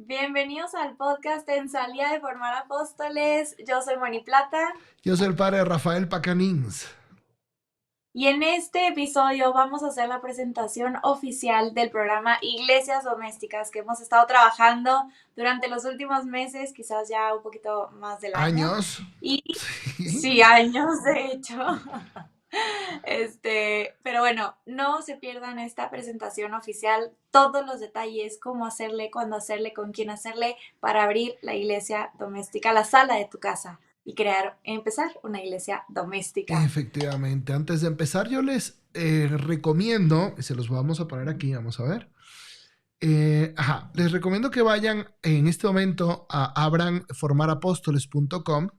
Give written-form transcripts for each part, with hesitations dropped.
Bienvenidos al podcast En Salida de Formar Apóstoles. Yo soy Moni Plata Yo soy el padre Rafael Pacanins. y en este episodio vamos a hacer la presentación oficial del programa Iglesias Domésticas que hemos estado trabajando durante los últimos meses, quizás ya un poquito más del año. Años. Y Sí. sí, años de hecho. Pero bueno, no se pierdan esta presentación oficial, todos los detalles, cómo hacerle, cuándo hacerle, con quién hacerle, para abrir la iglesia doméstica, la sala de tu casa y empezar una iglesia doméstica. Efectivamente. Antes de empezar, yo les recomiendo, y se los vamos a poner aquí, vamos a ver. Les recomiendo que vayan en este momento a abranformarapóstoles.com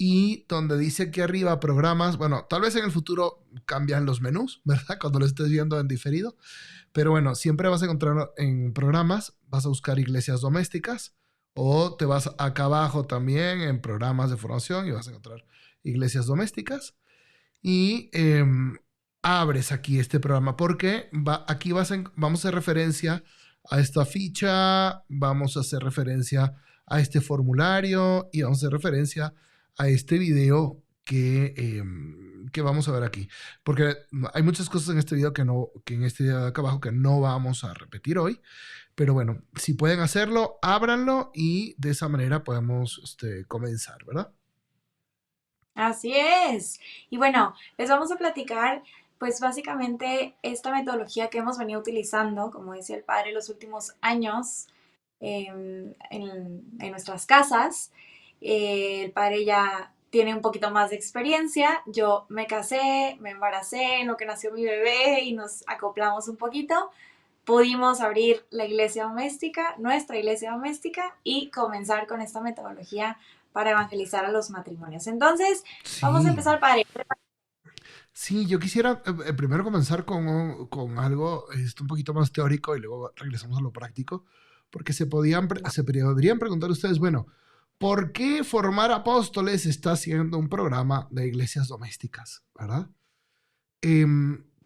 y donde dice aquí arriba programas, bueno, tal vez en el futuro cambian los menús, ¿verdad? Cuando lo estés viendo en diferido, pero bueno, siempre vas a encontrar en programas, vas a buscar iglesias domésticas o te vas acá abajo también en programas de formación y vas a encontrar iglesias domésticas y abres aquí este programa porque aquí vamos a hacer referencia a esta ficha, vamos a hacer referencia a este formulario y vamos a hacer referencia a este video que vamos a ver aquí. Porque hay muchas cosas en este video que en este video de acá abajo que no vamos a repetir hoy. Pero bueno, si pueden hacerlo, ábranlo y de esa manera podemos comenzar, ¿verdad? Así es. Y bueno, les vamos a platicar, pues básicamente esta metodología que hemos venido utilizando, como decía el padre, los últimos años en nuestras casas. El padre ya tiene un poquito más de experiencia. Yo me casé, me embaracé en lo que nació mi bebé y nos acoplamos un poquito. Pudimos abrir la iglesia doméstica, nuestra iglesia doméstica, y comenzar con esta metodología para evangelizar a los matrimonios. Entonces, vamos a Sí. empezar, padre. Sí, yo quisiera primero comenzar con algo un poquito más teórico y luego regresamos a lo práctico, porque se podrían preguntar ustedes, bueno, ¿por qué Formar Apóstoles está haciendo un programa de iglesias domésticas, verdad?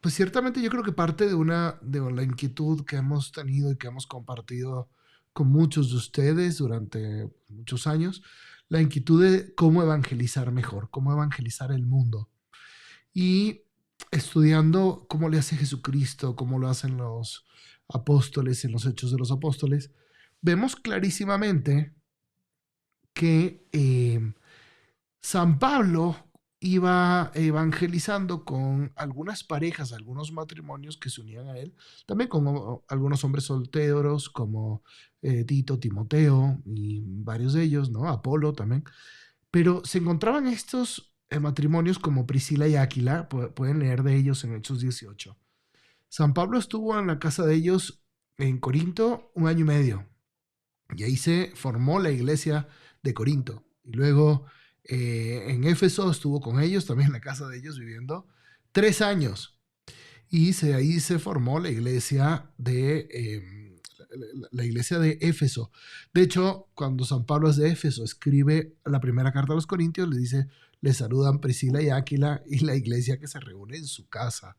Pues ciertamente yo creo que parte de la inquietud que hemos tenido y que hemos compartido con muchos de ustedes durante muchos años, la inquietud de cómo evangelizar mejor, cómo evangelizar el mundo y estudiando cómo le hace Jesucristo, cómo lo hacen los apóstoles en los Hechos de los Apóstoles, vemos clarísimamente que San Pablo iba evangelizando con algunas parejas, algunos matrimonios que se unían a él, también con algunos hombres solteros como Tito, Timoteo y varios de ellos, ¿no? Apolo también. Pero se encontraban estos matrimonios como Priscila y Áquila, pueden leer de ellos en Hechos 18. San Pablo estuvo en la casa de ellos en Corinto 1 año y medio, y ahí se formó la iglesia de Corinto. Y luego en Éfeso estuvo con ellos, también en la casa de ellos, viviendo 3 años. Y ahí se formó la iglesia de Éfeso. De hecho, cuando San Pablo es de Éfeso, escribe la primera carta a los Corintios, le dice, le saludan Priscila y Áquila y la iglesia que se reúne en su casa.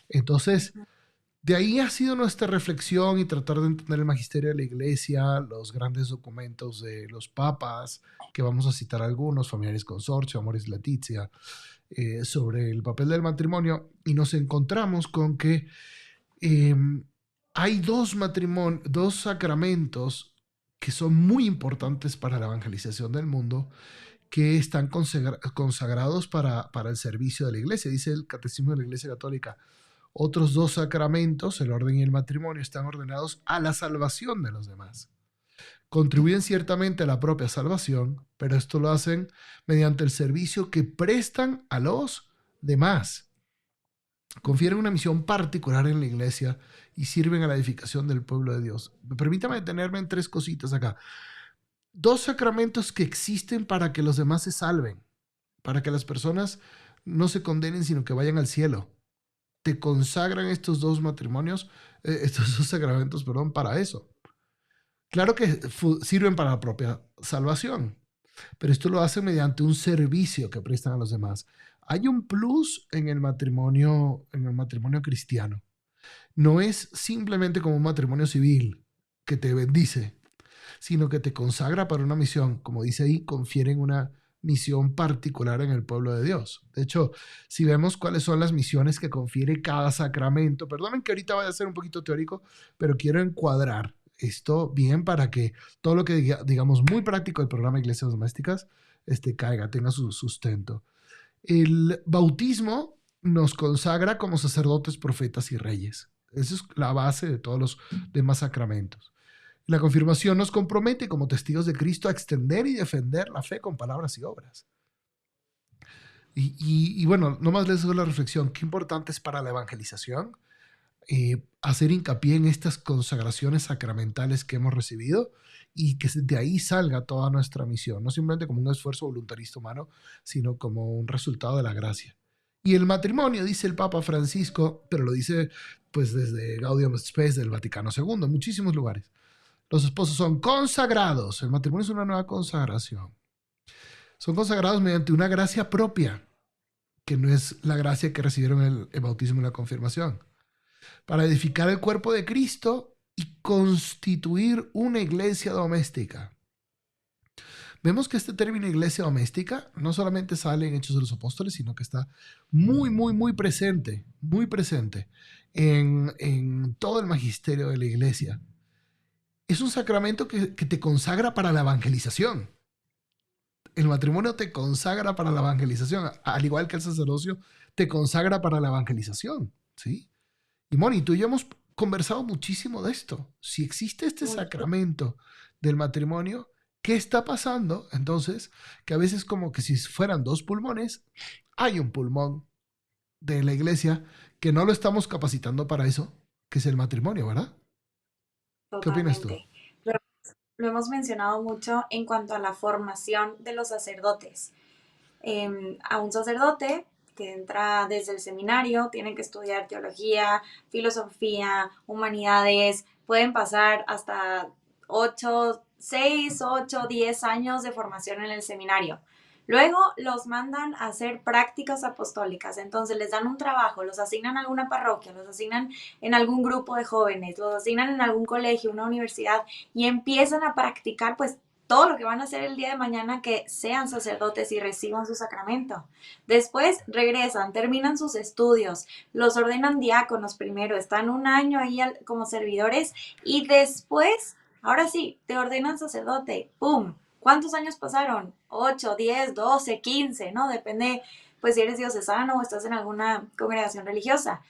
Entonces, de ahí ha sido nuestra reflexión y tratar de entender el magisterio de la iglesia, los grandes documentos de los papas, que vamos a citar algunos, Familiaris Consortio, Amoris Laetitia, sobre el papel del matrimonio, y nos encontramos con que eh, hay dos sacramentos que son muy importantes para la evangelización del mundo, que están consagrados para el servicio de la iglesia. Dice el Catecismo de la Iglesia Católica, otros dos sacramentos, el orden y el matrimonio, están ordenados a la salvación de los demás. Contribuyen ciertamente a la propia salvación, pero esto lo hacen mediante el servicio que prestan a los demás. Confieren una misión particular en la iglesia y sirven a la edificación del pueblo de Dios. Permítame detenerme en 3 cositas acá. Dos sacramentos que existen para que los demás se salven, para que las personas no se condenen, sino que vayan al cielo. Te consagran estos dos matrimonios, estos dos sacramentos, perdón, para eso. Claro que sirven para la propia salvación, pero esto lo hacen mediante un servicio que prestan a los demás. Hay un plus en el matrimonio cristiano. No es simplemente como un matrimonio civil que te bendice, sino que te consagra para una misión. Como dice ahí, confieren una misión particular en el pueblo de Dios. De hecho, si vemos cuáles son las misiones que confiere cada sacramento, perdonen que ahorita vaya a ser un poquito teórico, pero quiero encuadrar esto bien para que todo lo que digamos muy práctico del programa Iglesias Domésticas caiga, tenga su sustento. El bautismo nos consagra como sacerdotes, profetas y reyes. Esa es la base de todos los demás sacramentos. La confirmación nos compromete como testigos de Cristo a extender y defender la fe con palabras y obras. Y bueno, nomás les doy la reflexión, qué importante es para la evangelización hacer hincapié en estas consagraciones sacramentales que hemos recibido y que de ahí salga toda nuestra misión, no simplemente como un esfuerzo voluntarista humano, sino como un resultado de la gracia. Y el matrimonio, dice el Papa Francisco, pero lo dice pues desde Gaudium Spes del Vaticano II, en muchísimos lugares. Los esposos son consagrados, el matrimonio es una nueva consagración. Son consagrados mediante una gracia propia, que no es la gracia que recibieron en el bautismo y la confirmación, para edificar el cuerpo de Cristo y constituir una iglesia doméstica. Vemos que este término iglesia doméstica no solamente sale en Hechos de los Apóstoles, sino que está muy presente en todo el magisterio de la iglesia. Es un sacramento que te consagra para la evangelización. El matrimonio te consagra para la evangelización, al igual que el sacerdocio te consagra para la evangelización, ¿sí? Y Moni, tú y yo hemos conversado muchísimo de esto. Si existe este sacramento del matrimonio, ¿qué está pasando? Entonces, que a veces como que si fueran dos pulmones, hay un pulmón de la iglesia que no lo estamos capacitando para eso, que es el matrimonio, ¿verdad? ¿Qué opinas tú? Totalmente. Lo, lo hemos mencionado mucho en cuanto a la formación de los sacerdotes. A un sacerdote que entra desde el seminario, tienen que estudiar teología, filosofía, humanidades, pueden pasar hasta 6, 8, 10 años de formación en el seminario. Luego los mandan a hacer prácticas apostólicas, entonces les dan un trabajo, los asignan a alguna parroquia, los asignan en algún grupo de jóvenes, los asignan en algún colegio, una universidad y empiezan a practicar pues todo lo que van a hacer el día de mañana que sean sacerdotes y reciban su sacramento. Después regresan, terminan sus estudios, los ordenan diáconos primero, están un año ahí como servidores y después, ahora sí, te ordenan sacerdote. ¡Pum! ¿Cuántos años pasaron? 8, 10, 12, 15, ¿no? Depende, pues si eres diocesano o estás en alguna congregación religiosa.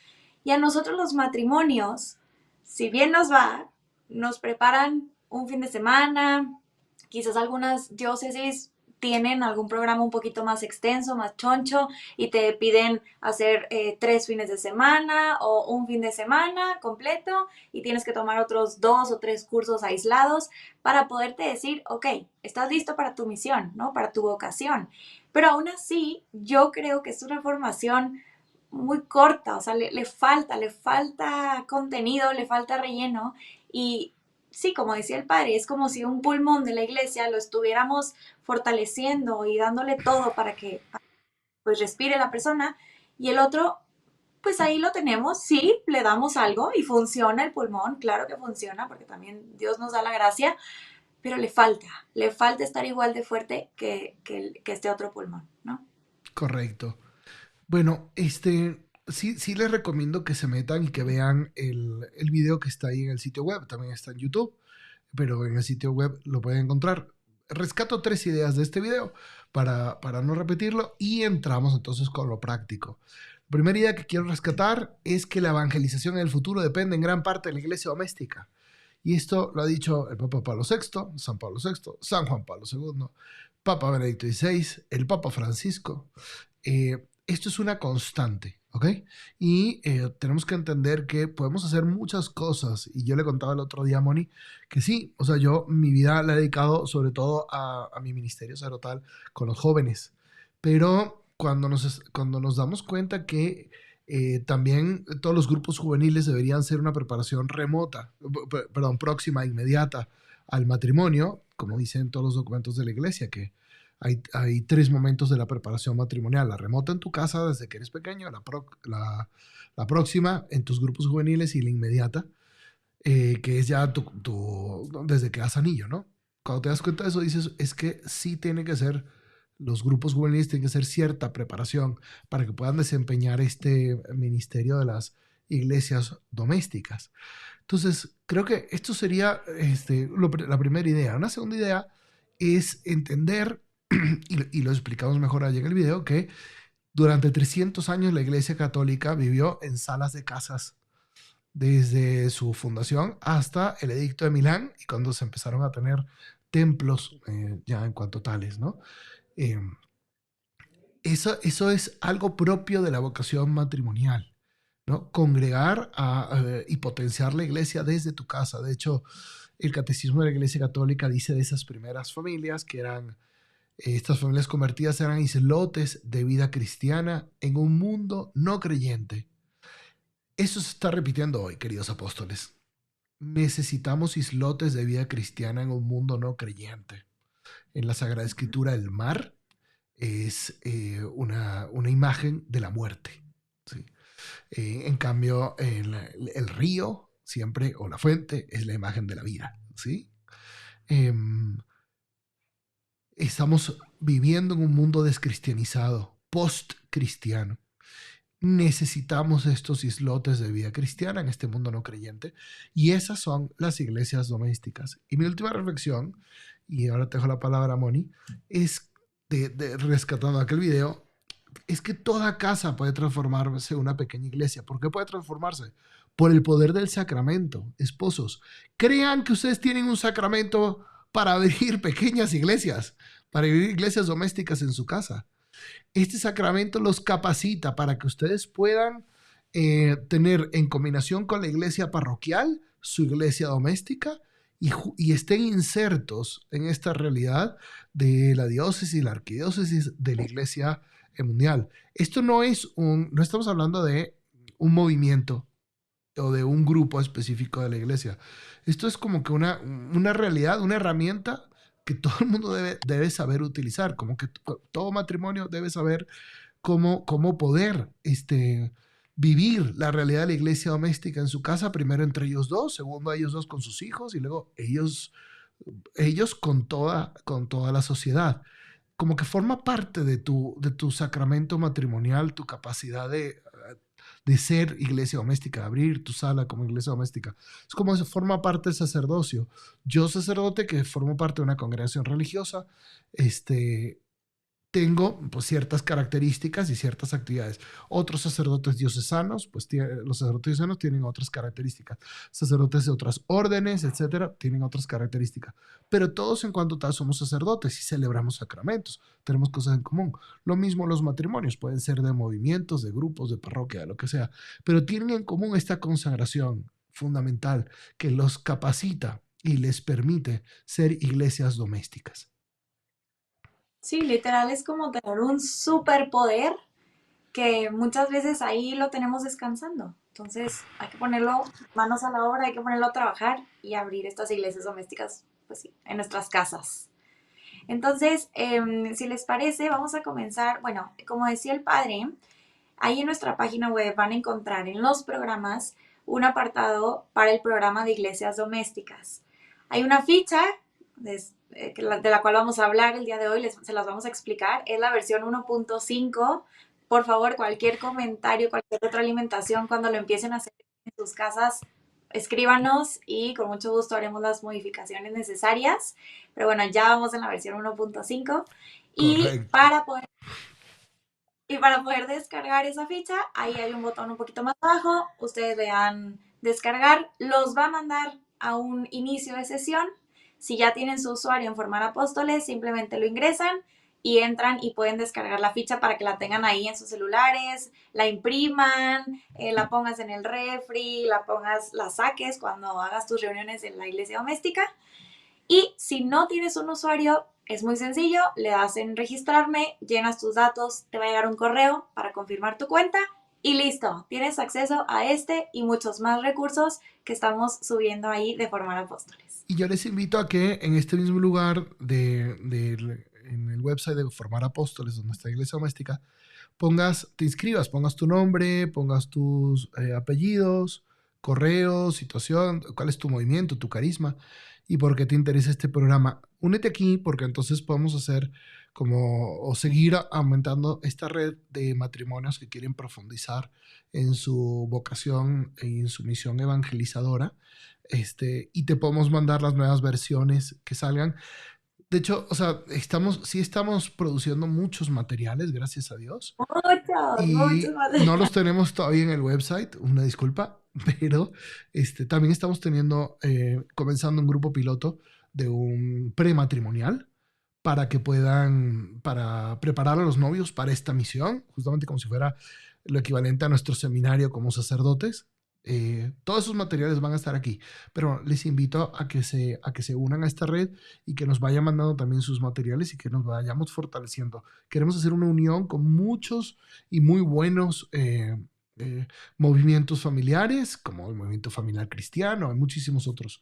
Y a nosotros los matrimonios, si bien nos va, nos preparan un fin de semana, quizás algunas diócesis tienen algún programa un poquito más extenso, más choncho, y te piden hacer 3 fines de semana o un fin de semana completo y tienes que tomar otros 2 o 3 cursos aislados para poderte decir, ok, estás listo para tu misión, ¿no? Para tu vocación. Pero aún así, yo creo que es una formación muy corta, o sea, le falta contenido, le falta relleno y sí, como decía el padre, es como si un pulmón de la iglesia lo estuviéramos fortaleciendo y dándole todo para que pues respire la persona y el otro, pues ahí lo tenemos, sí, le damos algo y funciona el pulmón, claro que funciona porque también Dios nos da la gracia, pero le falta estar igual de fuerte que este otro pulmón, ¿no? Correcto. Bueno, sí les recomiendo que se metan y que vean el video que está ahí en el sitio web, también está en YouTube, pero en el sitio web lo pueden encontrar. Rescato 3 ideas de este video para no repetirlo y entramos entonces con lo práctico. La primera idea que quiero rescatar es que la evangelización en el futuro depende en gran parte de la iglesia doméstica. Y esto lo ha dicho el Papa Pablo VI, San Pablo VI, San Juan Pablo II, Papa Benedicto XVI, el Papa Francisco. Esto es una constante, ¿ok? Y tenemos que entender que podemos hacer muchas cosas. Y yo le contaba el otro día a Moni que sí, o sea, yo mi vida la he dedicado sobre todo a mi ministerio sacerdotal con los jóvenes. Pero cuando nos damos cuenta que también todos los grupos juveniles deberían ser una preparación remota, perdón, próxima, inmediata al matrimonio, como dicen todos los documentos de la iglesia, que hay 3 momentos de la preparación matrimonial: la remota en tu casa desde que eres pequeño, la próxima en tus grupos juveniles y la inmediata, que es ya desde que das anillo, ¿no? cuando te das cuenta de eso, dices, es que sí tiene que ser, los grupos juveniles tienen que ser cierta preparación para que puedan desempeñar este ministerio de las iglesias domésticas. Entonces, creo que esto sería la primera idea. Una segunda idea es entender, y lo explicamos mejor allá en el video, que durante 300 años la Iglesia Católica vivió en salas de casas desde su fundación hasta el Edicto de Milán y cuando se empezaron a tener templos ya en cuanto tales, ¿no? Eh, eso es algo propio de la vocación matrimonial, ¿no? Congregar y potenciar la iglesia desde tu casa. De hecho, el catecismo de la Iglesia Católica dice de esas primeras familias que eran, estas familias convertidas eran islotes de vida cristiana en un mundo no creyente. Eso se está repitiendo hoy, queridos apóstoles. Necesitamos islotes de vida cristiana en un mundo no creyente. En la Sagrada Escritura, el mar es una imagen de la muerte, ¿sí? En cambio, el río siempre, o la fuente, es la imagen de la vida, ¿sí? Em, Estamos viviendo en un mundo descristianizado, post-cristiano. Necesitamos estos islotes de vida cristiana en este mundo no creyente, y esas son las iglesias domésticas. Y mi última reflexión, y ahora te dejo la palabra a Moni, es rescatando aquel video, es que toda casa puede transformarse en una pequeña iglesia. ¿Por qué puede transformarse? Por el poder del sacramento. Esposos, crean que ustedes tienen un sacramento para abrir pequeñas iglesias, para abrir iglesias domésticas en su casa. Este sacramento los capacita para que ustedes puedan tener en combinación con la iglesia parroquial su iglesia doméstica y estén insertos en esta realidad de la diócesis, la arquidiócesis, de la iglesia mundial. Esto no estamos hablando de un movimiento o de un grupo específico de la iglesia. Esto es como que una realidad, una herramienta que todo el mundo debe saber utilizar, como que todo matrimonio debe saber cómo poder vivir la realidad de la iglesia doméstica en su casa, primero entre ellos dos, segundo ellos dos con sus hijos y luego ellos con toda la sociedad. Como que forma parte de tu sacramento matrimonial, tu capacidad de ser iglesia doméstica, de abrir tu sala como iglesia doméstica. Es como eso forma parte del sacerdocio. Yo, sacerdote que formo parte de una congregación religiosa, tengo pues ciertas características y ciertas actividades. Otros sacerdotes diocesanos, pues los sacerdotes diocesanos tienen otras características. Sacerdotes de otras órdenes, etcétera, tienen otras características. Pero todos en cuanto tal somos sacerdotes y celebramos sacramentos. Tenemos cosas en común. Lo mismo los matrimonios, pueden ser de movimientos, de grupos, de parroquia, de lo que sea. Pero tienen en común esta consagración fundamental que los capacita y les permite ser iglesias domésticas. Sí, literal es como tener un superpoder que muchas veces ahí lo tenemos descansando. Entonces hay que ponerlo manos a la obra, hay que ponerlo a trabajar y abrir estas iglesias domésticas, pues sí, en nuestras casas. Entonces, si les parece, vamos a comenzar. Bueno, como decía el padre, ahí en nuestra página web van a encontrar en los programas un apartado para el programa de iglesias domésticas. Hay una ficha de la cual vamos a hablar el día de hoy, se las vamos a explicar. Es la versión 1.5. Por favor, cualquier comentario, cualquier retroalimentación, cuando lo empiecen a hacer en sus casas, escríbanos y con mucho gusto haremos las modificaciones necesarias. Pero bueno, ya vamos en la versión 1.5 y para poder descargar esa ficha, ahí hay un botón un poquito más abajo, ustedes le dan descargar, los va a mandar a un inicio de sesión. Si ya tienen su usuario en Formar Apóstoles, simplemente lo ingresan y entran y pueden descargar la ficha para que la tengan ahí en sus celulares, la impriman, la pongas en el refri, la saques cuando hagas tus reuniones en la iglesia doméstica. Y si no tienes un usuario, es muy sencillo, le das en registrarme, llenas tus datos, te va a llegar un correo para confirmar tu cuenta y listo, tienes acceso a este y muchos más recursos que estamos subiendo ahí de Formar Apóstoles. Y yo les invito a que en este mismo lugar en el website de Formar Apóstoles, donde está Iglesia Doméstica, te inscribas, pongas tu nombre, pongas tus apellidos, correo, situación, cuál es tu movimiento, tu carisma, y por qué te interesa este programa. Únete aquí porque entonces podemos hacer o seguir aumentando esta red de matrimonios que quieren profundizar en su vocación y en su misión evangelizadora. Y te podemos mandar las nuevas versiones que salgan. De hecho, o sea, sí estamos produciendo muchos materiales, gracias a Dios. Muchos Y más. no los tenemos todavía en el website, una disculpa, pero también estamos comenzando un grupo piloto de un prematrimonial para preparar a los novios para esta misión, justamente como si fuera lo equivalente a nuestro seminario como sacerdotes. Todos esos materiales van a estar aquí, pero les invito a que se unan a esta red y que nos vayan mandando también sus materiales y que nos vayamos fortaleciendo. Queremos hacer una unión con muchos y muy buenos movimientos familiares, como el movimiento familiar cristiano, hay muchísimos otros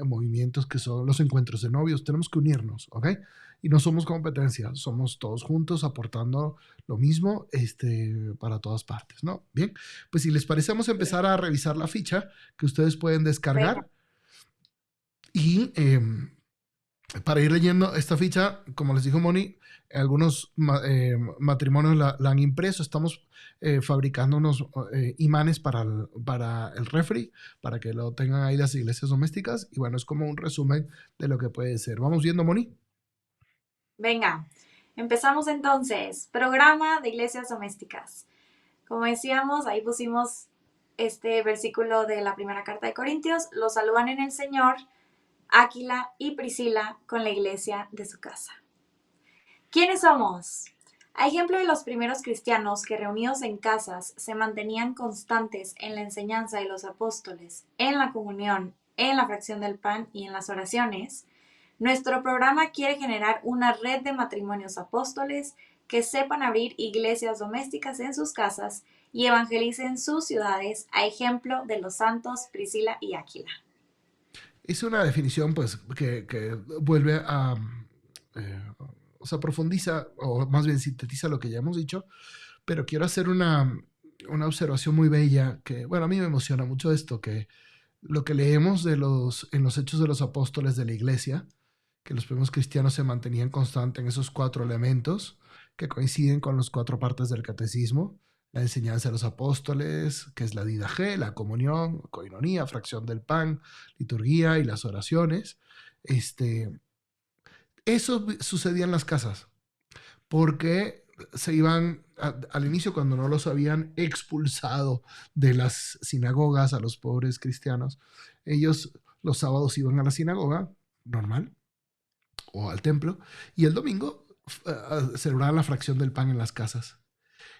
movimientos que son los encuentros de novios. Tenemos que unirnos, ¿ok? Y no somos competencia, somos todos juntos aportando lo mismo para todas partes, ¿no? Bien, pues si les parece, vamos a empezar a revisar la ficha que ustedes pueden Venga. descargar y para ir leyendo esta ficha, como les dijo Moni, algunos matrimonios la han impreso. Estamos fabricando unos imanes para el refri, para que lo tengan ahí las iglesias domésticas. Y bueno, es como un resumen de lo que puede ser. ¿Vamos viendo, Moni? Venga, empezamos entonces. Programa de iglesias domésticas. Como decíamos, ahí pusimos este versículo de la primera carta de Corintios. Los saludan en el Señor Áquila y Priscila con la iglesia de su casa. ¿Quiénes somos? A ejemplo de los primeros cristianos que reunidos en casas se mantenían constantes en la enseñanza de los apóstoles, en la comunión, en la fracción del pan y en las oraciones, nuestro programa quiere generar una red de matrimonios apóstoles que sepan abrir iglesias domésticas en sus casas y evangelicen sus ciudades, a ejemplo de los santos Priscila y Áquila. Es una definición, pues, que vuelve eh, o sea, profundiza, o más bien sintetiza lo que ya hemos dicho, pero quiero hacer una observación muy bella que, bueno, a mí me emociona mucho esto, que lo que leemos en los Hechos de los Apóstoles de la Iglesia, que los primeros cristianos se mantenían constantes en esos 4 elementos que coinciden con las 4 partes del catecismo: la enseñanza de los apóstoles, que es la didaje, la comunión, coinonía, fracción del pan, liturgia y las oraciones. Eso sucedía en las casas, porque se iban, al inicio, cuando no los habían expulsado de las sinagogas a los pobres cristianos, ellos los sábados iban a la sinagoga, normal, o al templo, y el domingo celebraban la fracción del pan en las casas.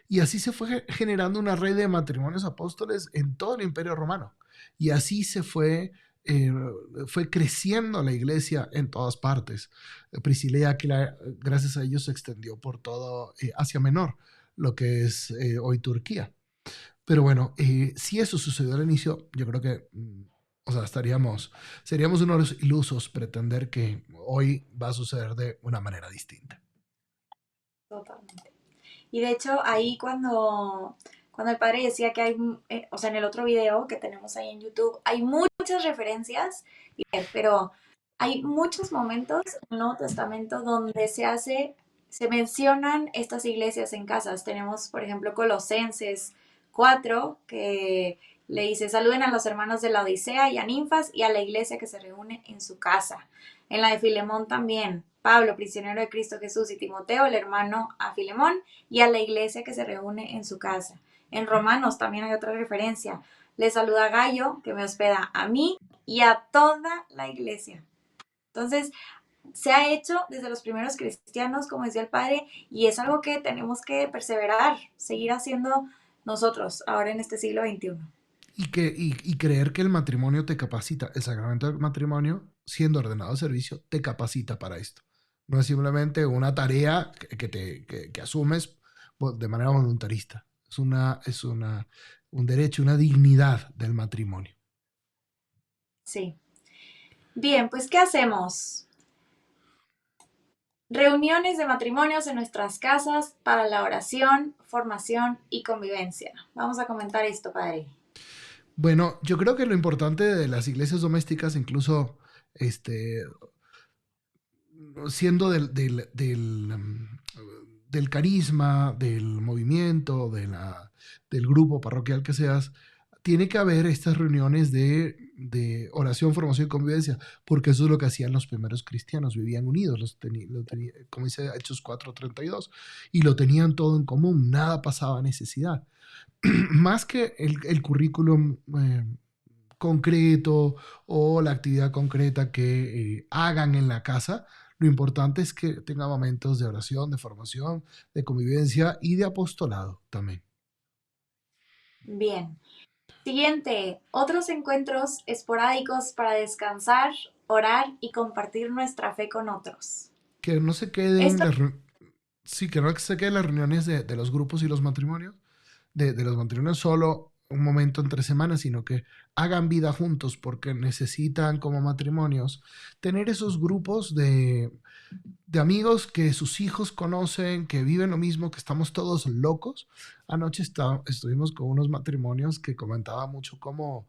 Y así se fue generando una red de matrimonios apóstoles en todo el Imperio Romano. Y así fue creciendo la iglesia en todas partes. Priscila y Áquila, gracias a ellos, se extendió por todo Asia Menor, lo que es hoy Turquía. Pero bueno, si eso sucedió al inicio, yo creo que, o sea, seríamos unos ilusos pretender que hoy va a suceder de una manera distinta. Totalmente. Y de hecho, ahí cuando el padre decía que hay, o sea, en el otro video que tenemos ahí en YouTube, hay muchas referencias, pero hay muchos momentos en el Nuevo Testamento donde se mencionan estas iglesias en casas. Tenemos, por ejemplo, Colosenses 4, que le dice: saluden a los hermanos de la Odisea y a Ninfas y a la iglesia que se reúne en su casa. En la de Filemón también, Pablo, prisionero de Cristo Jesús, y Timoteo, el hermano a Filemón, y a la iglesia que se reúne en su casa. En Romanos también hay otra referencia. Le saluda Gallo, que me hospeda a mí y a toda la iglesia. Entonces, se ha hecho desde los primeros cristianos, como decía el padre, y es algo que tenemos que perseverar, seguir haciendo nosotros ahora en este siglo XXI. Y creer que el matrimonio te capacita, el sacramento del matrimonio, siendo ordenado de servicio, te capacita para esto. No es simplemente una tarea que asumes de manera voluntarista. Un derecho, una dignidad del matrimonio. Sí. Bien, pues ¿qué hacemos? Reuniones de matrimonios en nuestras casas para la oración, formación y convivencia. Vamos a comentar esto, padre. Bueno, yo creo que lo importante de las iglesias domésticas, incluso este, siendo del carisma, del movimiento, del grupo parroquial que seas, tiene que haber estas reuniones de oración, formación y convivencia, porque eso es lo que hacían los primeros cristianos, vivían unidos, como dice Hechos 4:32, y lo tenían todo en común, nada pasaba necesidad. Más que el currículum concreto o la actividad concreta que hagan en la casa, lo importante es que tengan momentos de oración, de formación, de convivencia y de apostolado también. Bien. Siguiente, otros encuentros esporádicos para descansar, orar y compartir nuestra fe con otros. Que no se queden Esto, las, sí, que no se queden las reuniones de los grupos y los matrimonios, de los matrimonios solo un momento entre semanas, sino que hagan vida juntos porque necesitan como matrimonios tener esos grupos de amigos que sus hijos conocen, que viven lo mismo, que estamos todos locos. Anoche estuvimos con unos matrimonios que comentaba mucho cómo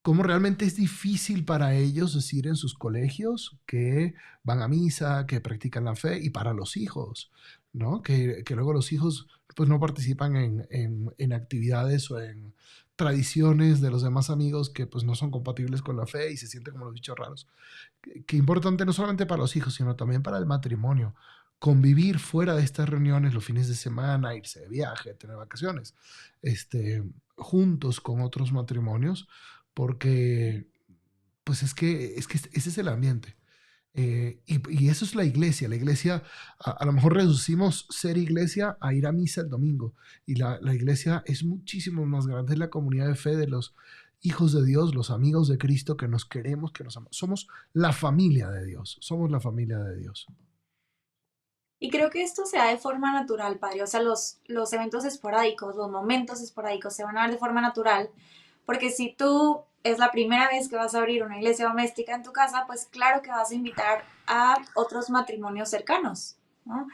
realmente es difícil para ellos decir en sus colegios que van a misa, que practican la fe, y para los hijos, ¿no? Que luego los hijos pues no participan en actividades o en tradiciones de los demás amigos que pues no son compatibles con la fe y se sienten como los bichos raros. Que importante no solamente para los hijos, sino también para el matrimonio. Convivir fuera de estas reuniones los fines de semana, irse de viaje, tener vacaciones, juntos con otros matrimonios, porque pues es que ese es el ambiente. Y eso es la iglesia. La iglesia, a lo mejor reducimos ser iglesia a ir a misa el domingo. Y la iglesia es muchísimo más grande. Es la comunidad de fe de los hijos de Dios, los amigos de Cristo que nos queremos, que nos amamos. Somos la familia de Dios. Somos la familia de Dios. y creo que esto se da de forma natural, padre. O sea, los eventos esporádicos, los momentos esporádicos se van a dar de forma natural, porque si tú es la primera vez que vas a abrir una iglesia doméstica en tu casa, pues claro que vas a invitar a otros matrimonios cercanos, ¿no?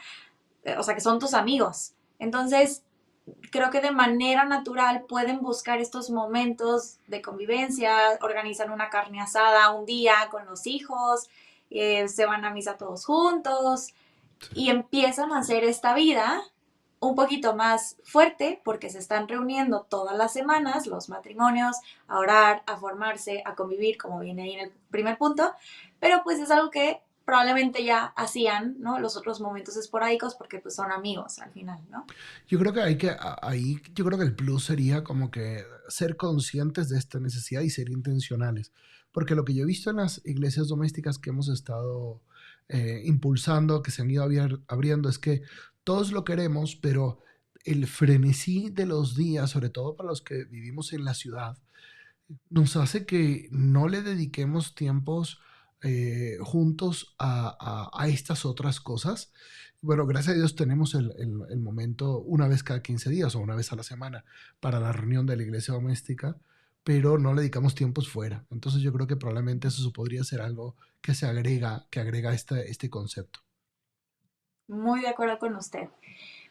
O sea, que son tus amigos. Entonces, creo que de manera natural pueden buscar estos momentos de convivencia, organizan una carne asada un día con los hijos, se van a misa todos juntos y empiezan a hacer esta vida un poquito más fuerte porque se están reuniendo todas las semanas los matrimonios a orar, a formarse, a convivir, como viene ahí en el primer punto, pero pues es algo que probablemente ya hacían, ¿no? Los otros momentos esporádicos porque pues son amigos al final, ¿no? Yo creo que ahí, yo creo que el plus sería como que ser conscientes de esta necesidad y ser intencionales. Porque lo que yo he visto en las iglesias domésticas que hemos estado impulsando, que se han ido abriendo, es que todos lo queremos, pero el frenesí de los días, sobre todo para los que vivimos en la ciudad, nos hace que no le dediquemos tiempos juntos a estas otras cosas. Bueno, gracias a Dios tenemos el momento una vez cada 15 días o una vez a la semana para la reunión de la iglesia doméstica, pero no le dedicamos tiempos fuera. Entonces yo creo que probablemente eso podría ser algo que agrega este concepto. Muy de acuerdo con usted.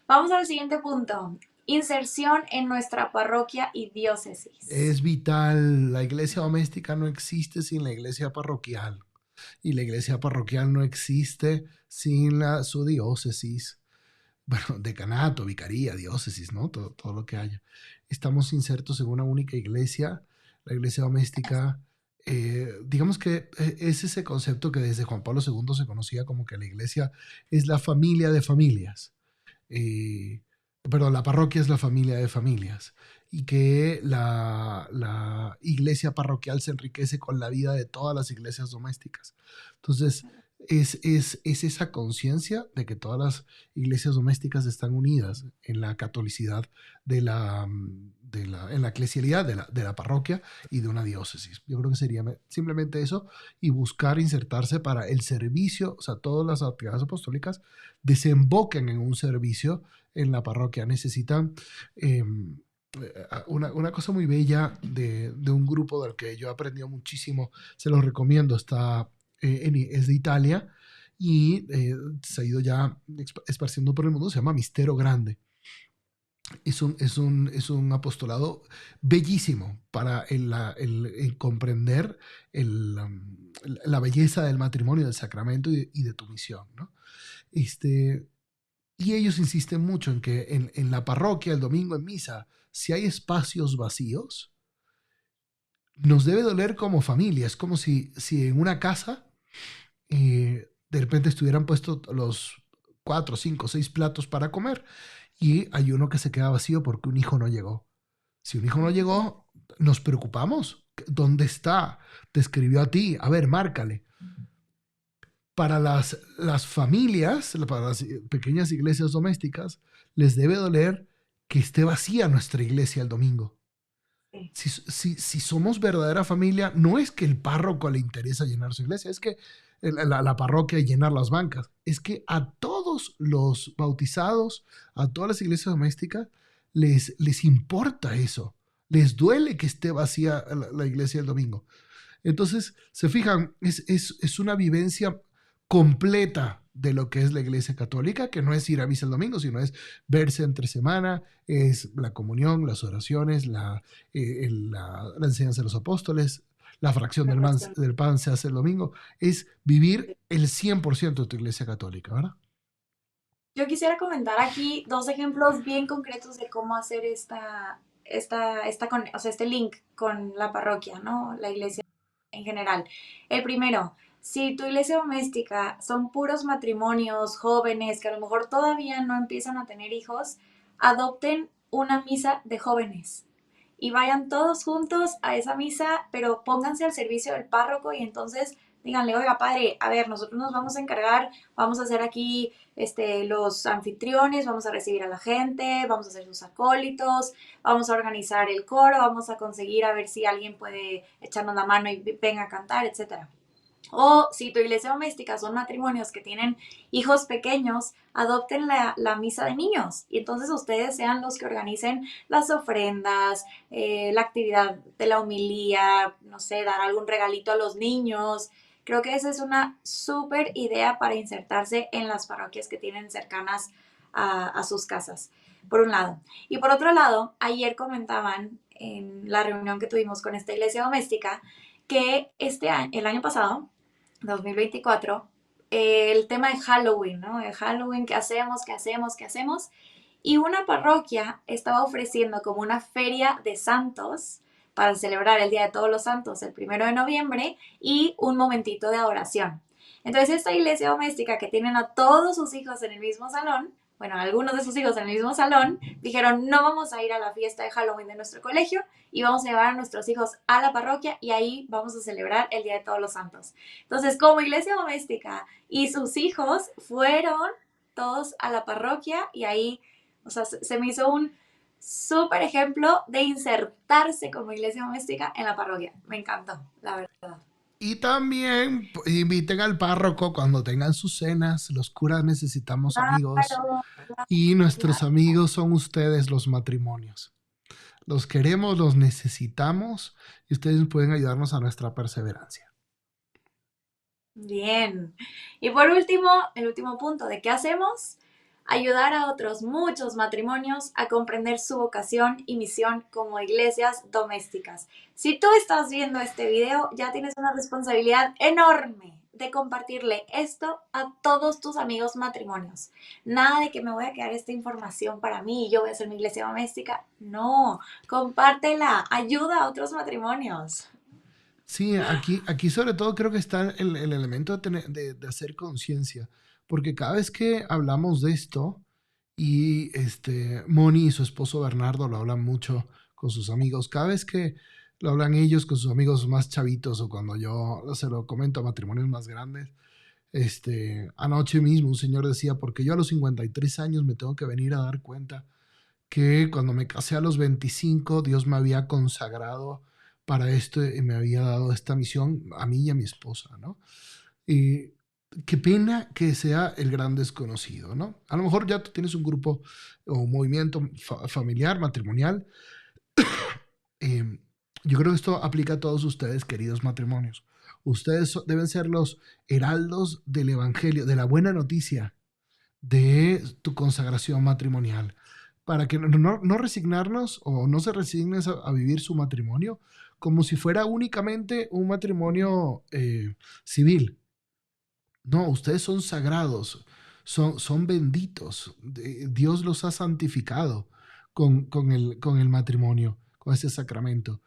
Vamos al siguiente punto. Inserción en nuestra parroquia y diócesis. Es vital, la iglesia doméstica no existe sin la iglesia parroquial. Y la iglesia parroquial no existe sin su diócesis, bueno, decanato, vicaría, diócesis, ¿no? Todo lo que haya. Estamos insertos en una única iglesia, la iglesia doméstica. Digamos que es ese concepto que desde Juan Pablo II se conocía como que la iglesia es la familia de familias. Eh, Perdón, la parroquia es la familia de familias y que la iglesia parroquial se enriquece con la vida de todas las iglesias domésticas. Entonces, es esa conciencia de que todas las iglesias domésticas están unidas en la catolicidad en la eclesialidad de la parroquia y de una diócesis. Yo creo que sería simplemente eso y buscar insertarse para el servicio, o sea, todas las actividades apostólicas desemboquen en un servicio en la parroquia. Necesitan una cosa muy bella de un grupo del que yo he aprendido muchísimo, se los recomiendo, es de Italia y se ha ido ya esparciendo por el mundo, se llama Mistero Grande. es un apostolado bellísimo para el comprender la belleza del matrimonio, del sacramento y de tu misión, ¿no? Este, y ellos insisten mucho en que en la parroquia, el domingo en misa, si hay espacios vacíos, nos debe doler como familia. Es como si en una casa de repente estuvieran puestos los 4, 5, 6 platos para comer y hay uno que se queda vacío porque un hijo no llegó. Si un hijo no llegó, nos preocupamos. ¿Dónde está? Te escribió a ti. A ver, márcale. Para las familias, para las pequeñas iglesias domésticas, les debe doler que esté vacía nuestra iglesia el domingo. Sí. Si somos verdadera familia, no es que el párroco le interesa llenar su iglesia, es que la parroquia llenar las bancas, es que a todos los bautizados, a todas las iglesias domésticas, les importa eso, les duele que esté vacía la iglesia el domingo. Entonces, se fijan, es una vivencia completa de lo que es la iglesia católica, que no es ir a misa el domingo, sino es verse entre semana, es la comunión, las oraciones, la enseñanza de los apóstoles, la fracción Perfección. del pan se hace el domingo, es vivir el 100% de tu iglesia católica, ¿verdad? Yo quisiera comentar aquí dos ejemplos bien concretos de cómo hacer o sea, este link con la parroquia, ¿no? La iglesia en general. El primero, si tu iglesia doméstica son puros matrimonios jóvenes que a lo mejor todavía no empiezan a tener hijos, adopten una misa de jóvenes y vayan todos juntos a esa misa, pero pónganse al servicio del párroco y entonces díganle, oiga, padre, a ver, nosotros nos vamos a encargar, vamos a hacer aquí los anfitriones, vamos a recibir a la gente, vamos a hacer sus acólitos, vamos a organizar el coro, vamos a conseguir a ver si alguien puede echarnos la mano y venga a cantar, etcétera. O si tu iglesia doméstica son matrimonios que tienen hijos pequeños, adopten la misa de niños y entonces ustedes sean los que organicen las ofrendas, la actividad de la homilía, no sé, dar algún regalito a los niños. Creo que esa es una súper idea para insertarse en las parroquias que tienen cercanas a sus casas, por un lado. Y por otro lado, ayer comentaban en la reunión que tuvimos con esta iglesia doméstica que el año pasado 2024, el tema de Halloween, ¿no? De Halloween, ¿qué hacemos? ¿Qué hacemos? ¿Qué hacemos? Y una parroquia estaba ofreciendo como una feria de santos para celebrar el Día de Todos los Santos, el 1 de noviembre, y un momentito de adoración. Entonces, esta iglesia doméstica que tienen a todos sus hijos en el mismo salón, bueno, algunos de sus hijos en el mismo salón, dijeron, no vamos a ir a la fiesta de Halloween de nuestro colegio y vamos a llevar a nuestros hijos a la parroquia y ahí vamos a celebrar el Día de Todos los Santos. Entonces, como iglesia doméstica y sus hijos fueron todos a la parroquia y ahí, o sea, se me hizo un súper ejemplo de insertarse como iglesia doméstica en la parroquia. Me encantó, la verdad. Y también inviten al párroco cuando tengan sus cenas. Los curas necesitamos amigos Claro, y nuestros claro. amigos son ustedes los matrimonios. Los queremos, los necesitamos y ustedes pueden ayudarnos a nuestra perseverancia. Bien. Y por último, el último punto de qué hacemos, ayudar a otros muchos matrimonios a comprender su vocación y misión como iglesias domésticas. Si tú estás viendo este video, ya tienes una responsabilidad enorme de compartirle esto a todos tus amigos matrimonios. Nada de que me voy a quedar esta información para mí y yo voy a hacer mi iglesia doméstica. No, compártela, ayuda a otros matrimonios. Sí, aquí sobre todo creo que está el elemento de hacer conciencia, porque cada vez que hablamos de esto, y Moni y su esposo Bernardo lo hablan mucho con sus amigos, cada vez que lo hablan ellos con sus amigos más chavitos o cuando yo se lo comento a matrimonios más grandes, anoche mismo un señor decía, porque yo a los 53 años me tengo que venir a dar cuenta que cuando me casé a los 25 Dios me había consagrado para esto y me había dado esta misión a mí y a mi esposa, ¿no? Y qué pena que sea el gran desconocido, ¿no? A lo mejor ya tú tienes un grupo o un movimiento familiar, matrimonial. Eh, yo creo que esto aplica a todos ustedes, queridos matrimonios. Ustedes deben ser los heraldos del evangelio, de la buena noticia de tu consagración matrimonial, para que no resignarnos o no se resignen a vivir su matrimonio como si fuera únicamente un matrimonio civil. No, ustedes son sagrados, son benditos. Dios los ha santificado con el matrimonio, con ese sacramento.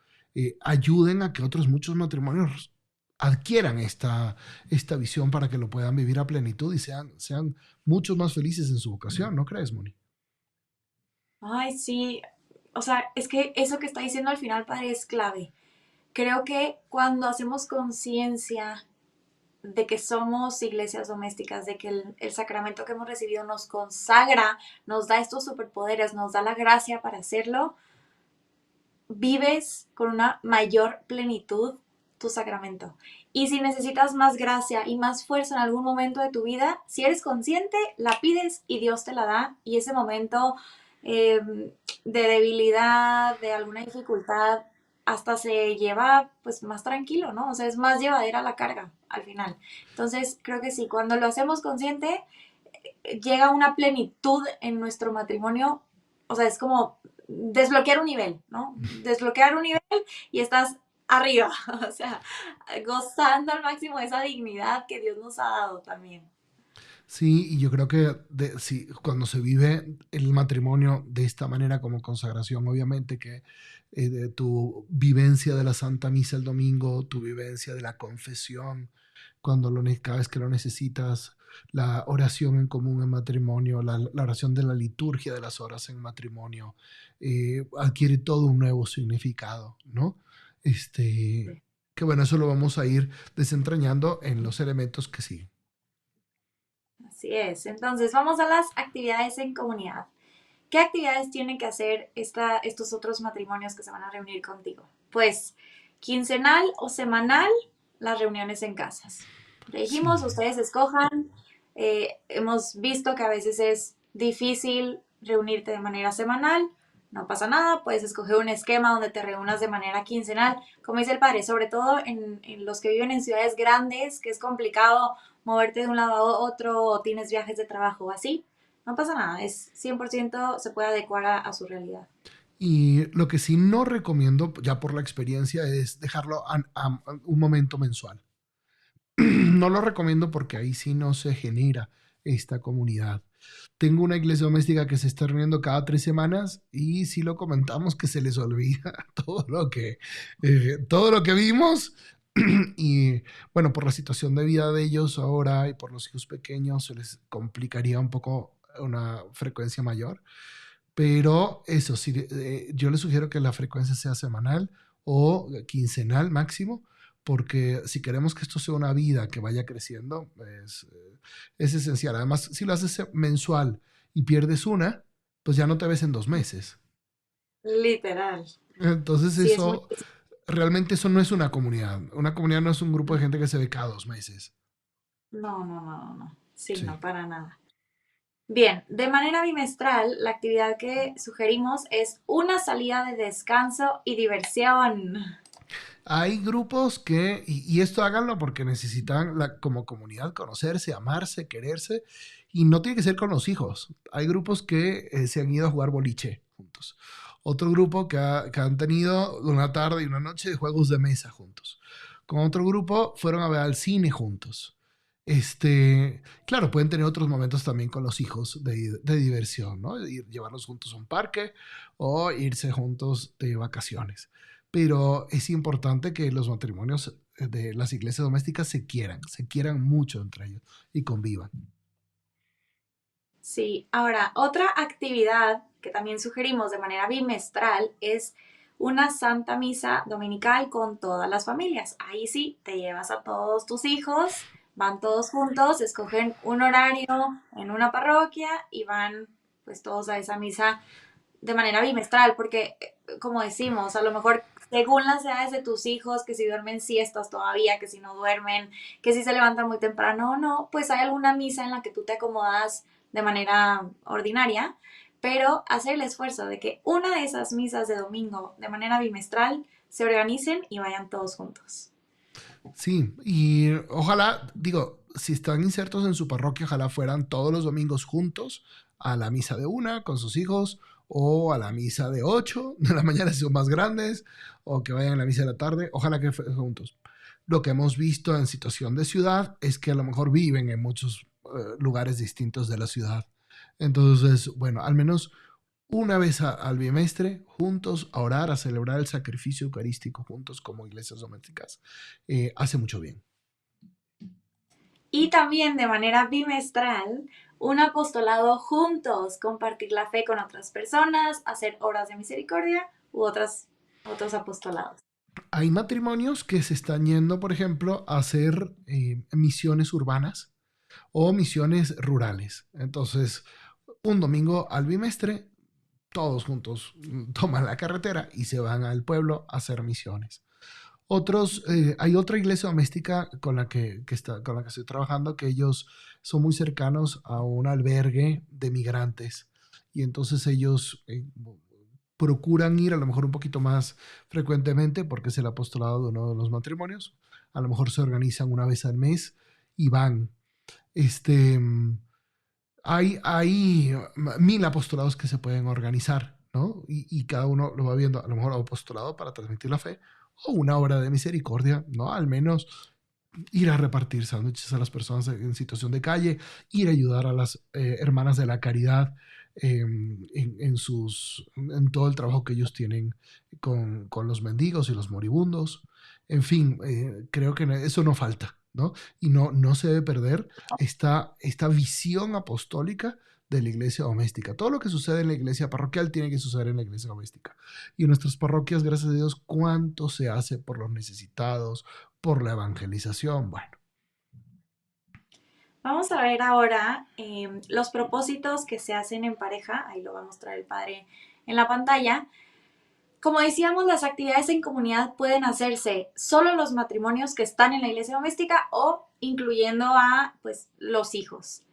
Ayuden a que otros muchos matrimonios adquieran esta visión para que lo puedan vivir a plenitud y sean muchos más felices en su vocación, ¿no crees, Moni? Ay, sí. O sea, es que eso que está diciendo al final, padre, es clave. Creo que cuando hacemos conciencia de que somos iglesias domésticas, de que el sacramento que hemos recibido nos consagra, nos da estos superpoderes, nos da la gracia para hacerlo, vives con una mayor plenitud tu sacramento. Y si necesitas más gracia y más fuerza en algún momento de tu vida, si eres consciente, la pides y Dios te la da. Y ese momento eh, de debilidad, de alguna dificultad, hasta se lleva pues más tranquilo, ¿no? O sea, es más llevadera la carga al final. Entonces, creo que sí, cuando lo hacemos consciente, llega una plenitud en nuestro matrimonio. O sea, es como desbloquear un nivel, ¿no? Desbloquear un nivel y estás arriba, o sea, gozando al máximo de esa dignidad que Dios nos ha dado también. Sí, y yo creo que sí, cuando se vive el matrimonio de esta manera como consagración, obviamente que de tu vivencia de la Santa Misa el domingo, tu vivencia de la confesión, cada vez que lo necesitas, la oración en común en matrimonio, la oración de la liturgia de las horas en matrimonio, adquiere todo un nuevo significado, ¿no? Este, que bueno, eso lo vamos a ir desentrañando en los elementos que siguen. Así es. Entonces, vamos a las actividades en comunidad. ¿Qué actividades tienen que hacer estos otros matrimonios que se van a reunir contigo? Pues, quincenal o semanal, las reuniones en casas. Le dijimos, Sí. ustedes escojan. Hemos visto que a veces es difícil reunirte de manera semanal. No pasa nada, puedes escoger un esquema donde te reúnas de manera quincenal. Como dice el padre, sobre todo en los que viven en ciudades grandes, que es complicado moverte de un lado a otro o tienes viajes de trabajo o así. No pasa nada, es 100% se puede adecuar a su realidad. Y lo que sí no recomiendo, ya por la experiencia, es dejarlo a un momento mensual. No lo recomiendo porque ahí sí no se genera esta comunidad. Tengo una iglesia doméstica que se está reuniendo cada 3 semanas y si lo comentamos que se les olvida todo lo que vimos y bueno, por la situación de vida de ellos ahora y por los hijos pequeños se les complicaría un poco una frecuencia mayor. Pero eso, sí, yo les sugiero que la frecuencia sea semanal o quincenal máximo, porque si queremos que esto sea una vida que vaya creciendo, es esencial. Además, si lo haces mensual y pierdes una, pues ya no te ves en 2 meses. Literal. Entonces Sí, es muy... realmente eso no es una comunidad. Una comunidad no es un grupo de gente que se ve cada 2 meses. No, no, no, no, no. Sí, Sí. no, para nada. Bien, de manera bimestral, la actividad que sugerimos es una salida de descanso y diversión. Hay grupos y esto háganlo porque necesitan como comunidad conocerse, amarse, quererse, y no tiene que ser con los hijos. Hay grupos que se han ido a jugar boliche juntos. Otro grupo que han tenido una tarde y una noche de juegos de mesa juntos. Con otro grupo fueron a ver al cine juntos. Claro, pueden tener otros momentos también con los hijos de diversión, ¿no? Llevarlos juntos a un parque o irse juntos de vacaciones, pero es importante que los matrimonios de las iglesias domésticas se quieran mucho entre ellos y convivan. Sí, ahora, otra actividad que también sugerimos de manera bimestral es una santa misa dominical con todas las familias. Ahí sí, te llevas a todos tus hijos, van todos juntos, escogen un horario en una parroquia y van pues todos a esa misa de manera bimestral, porque como decimos, a lo mejor según las edades de tus hijos, que si duermen siestas todavía, que si no duermen, que si se levantan muy temprano o no, pues hay alguna misa en la que tú te acomodas de manera ordinaria, pero hacer el esfuerzo de que una de esas misas de domingo de manera bimestral se organicen y vayan todos juntos. Sí, y ojalá, digo, si están insertos en su parroquia, ojalá fueran todos los domingos juntos a la misa de una con sus hijos o a la misa de 8 de la mañana si son más grandes, o que vayan a la misa de la tarde, ojalá que juntos. Lo que hemos visto en situación de ciudad es que a lo mejor viven en muchos lugares distintos de la ciudad. Entonces, bueno, al menos una vez al bimestre, juntos a orar, a celebrar el sacrificio eucarístico juntos como iglesias domésticas, hace mucho bien. Y también de manera bimestral, un apostolado juntos, compartir la fe con otras personas, hacer obras de misericordia u otros apostolados. Hay matrimonios que se están yendo, por ejemplo, a hacer misiones urbanas o misiones rurales. Entonces, un domingo al bimestre, todos juntos toman la carretera y se van al pueblo a hacer misiones. Hay otra iglesia doméstica con la que estoy trabajando, que ellos son muy cercanos a un albergue de migrantes y entonces ellos procuran ir a lo mejor un poquito más frecuentemente porque es el apostolado de uno de los matrimonios. A lo mejor se organizan una vez al mes y van. Este, hay 1000 apostolados que se pueden organizar, ¿no? Y cada uno lo va viendo, a lo mejor apostolado para transmitir la fe o una obra de misericordia, ¿no? Al menos ir a repartir sándwiches a las personas en situación de calle, ir a ayudar a las hermanas de la caridad en todo el trabajo que ellos tienen con los mendigos y los moribundos. En fin, creo que eso no falta, ¿no? Y no se debe perder esta visión apostólica de la iglesia doméstica. Todo lo que sucede en la iglesia parroquial tiene que suceder en la iglesia doméstica. Y en nuestras parroquias, gracias a Dios, cuánto se hace por los necesitados, por la evangelización. Bueno. Vamos a ver ahora los propósitos que se hacen en pareja. Ahí lo va a mostrar el padre en la pantalla. Como decíamos, las actividades en comunidad pueden hacerse solo los matrimonios que están en la iglesia doméstica o incluyendo a pues, los hijos.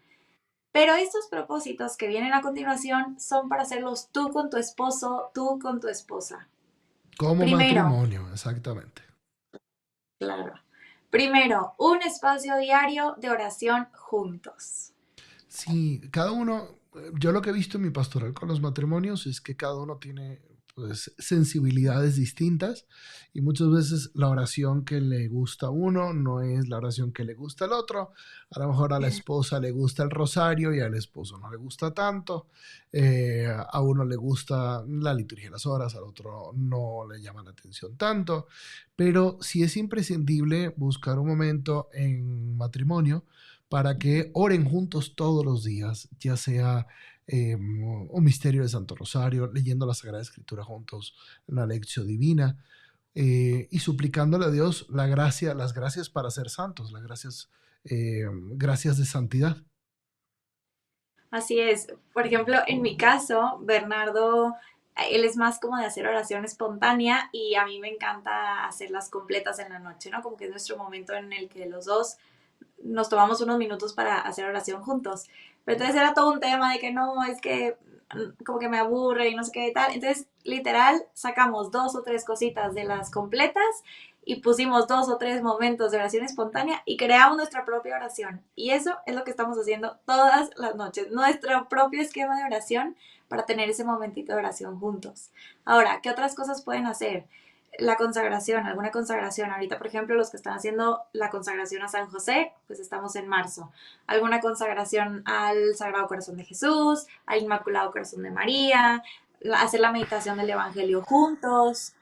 Pero estos propósitos que vienen a continuación son para hacerlos tú con tu esposo, tú con tu esposa. Como Primero, matrimonio, exactamente. claro. Primero, un espacio diario de oración juntos. Sí, cada uno, yo lo que he visto en mi pastoral con los matrimonios es que cada uno tiene pues sensibilidades distintas y muchas veces la oración que le gusta a uno no es la oración que le gusta al otro. A lo mejor a la esposa le gusta el rosario y al esposo no le gusta tanto. A uno le gusta la liturgia de las horas, al otro no le llama la atención tanto. Pero sí es imprescindible buscar un momento en matrimonio para que oren juntos todos los días, ya sea un misterio de Santo Rosario, leyendo la Sagrada Escritura juntos, la lección divina, y suplicándole a Dios la gracia, las gracias para ser santos, las gracias de santidad. Así es. Por ejemplo, en mi caso, Bernardo, él es más como de hacer oración espontánea y a mí me encanta hacerlas completas en la noche, ¿no? Como que es nuestro momento en el que los dos nos tomamos unos minutos para hacer oración juntos. Pero entonces era todo un tema de que no, es que como que me aburre y no sé qué y tal. Entonces, literal, sacamos 2 o 3 cositas de las completas y pusimos 2 o 3 momentos de oración espontánea y creamos nuestra propia oración. Y eso es lo que estamos haciendo todas las noches, nuestro propio esquema de oración para tener ese momentito de oración juntos. Ahora, ¿qué otras cosas pueden hacer? La consagración, alguna consagración. Ahorita, por ejemplo, los que están haciendo la consagración a San José, pues estamos en marzo. Alguna consagración al Sagrado Corazón de Jesús, al Inmaculado Corazón de María, hacer la meditación del Evangelio juntos.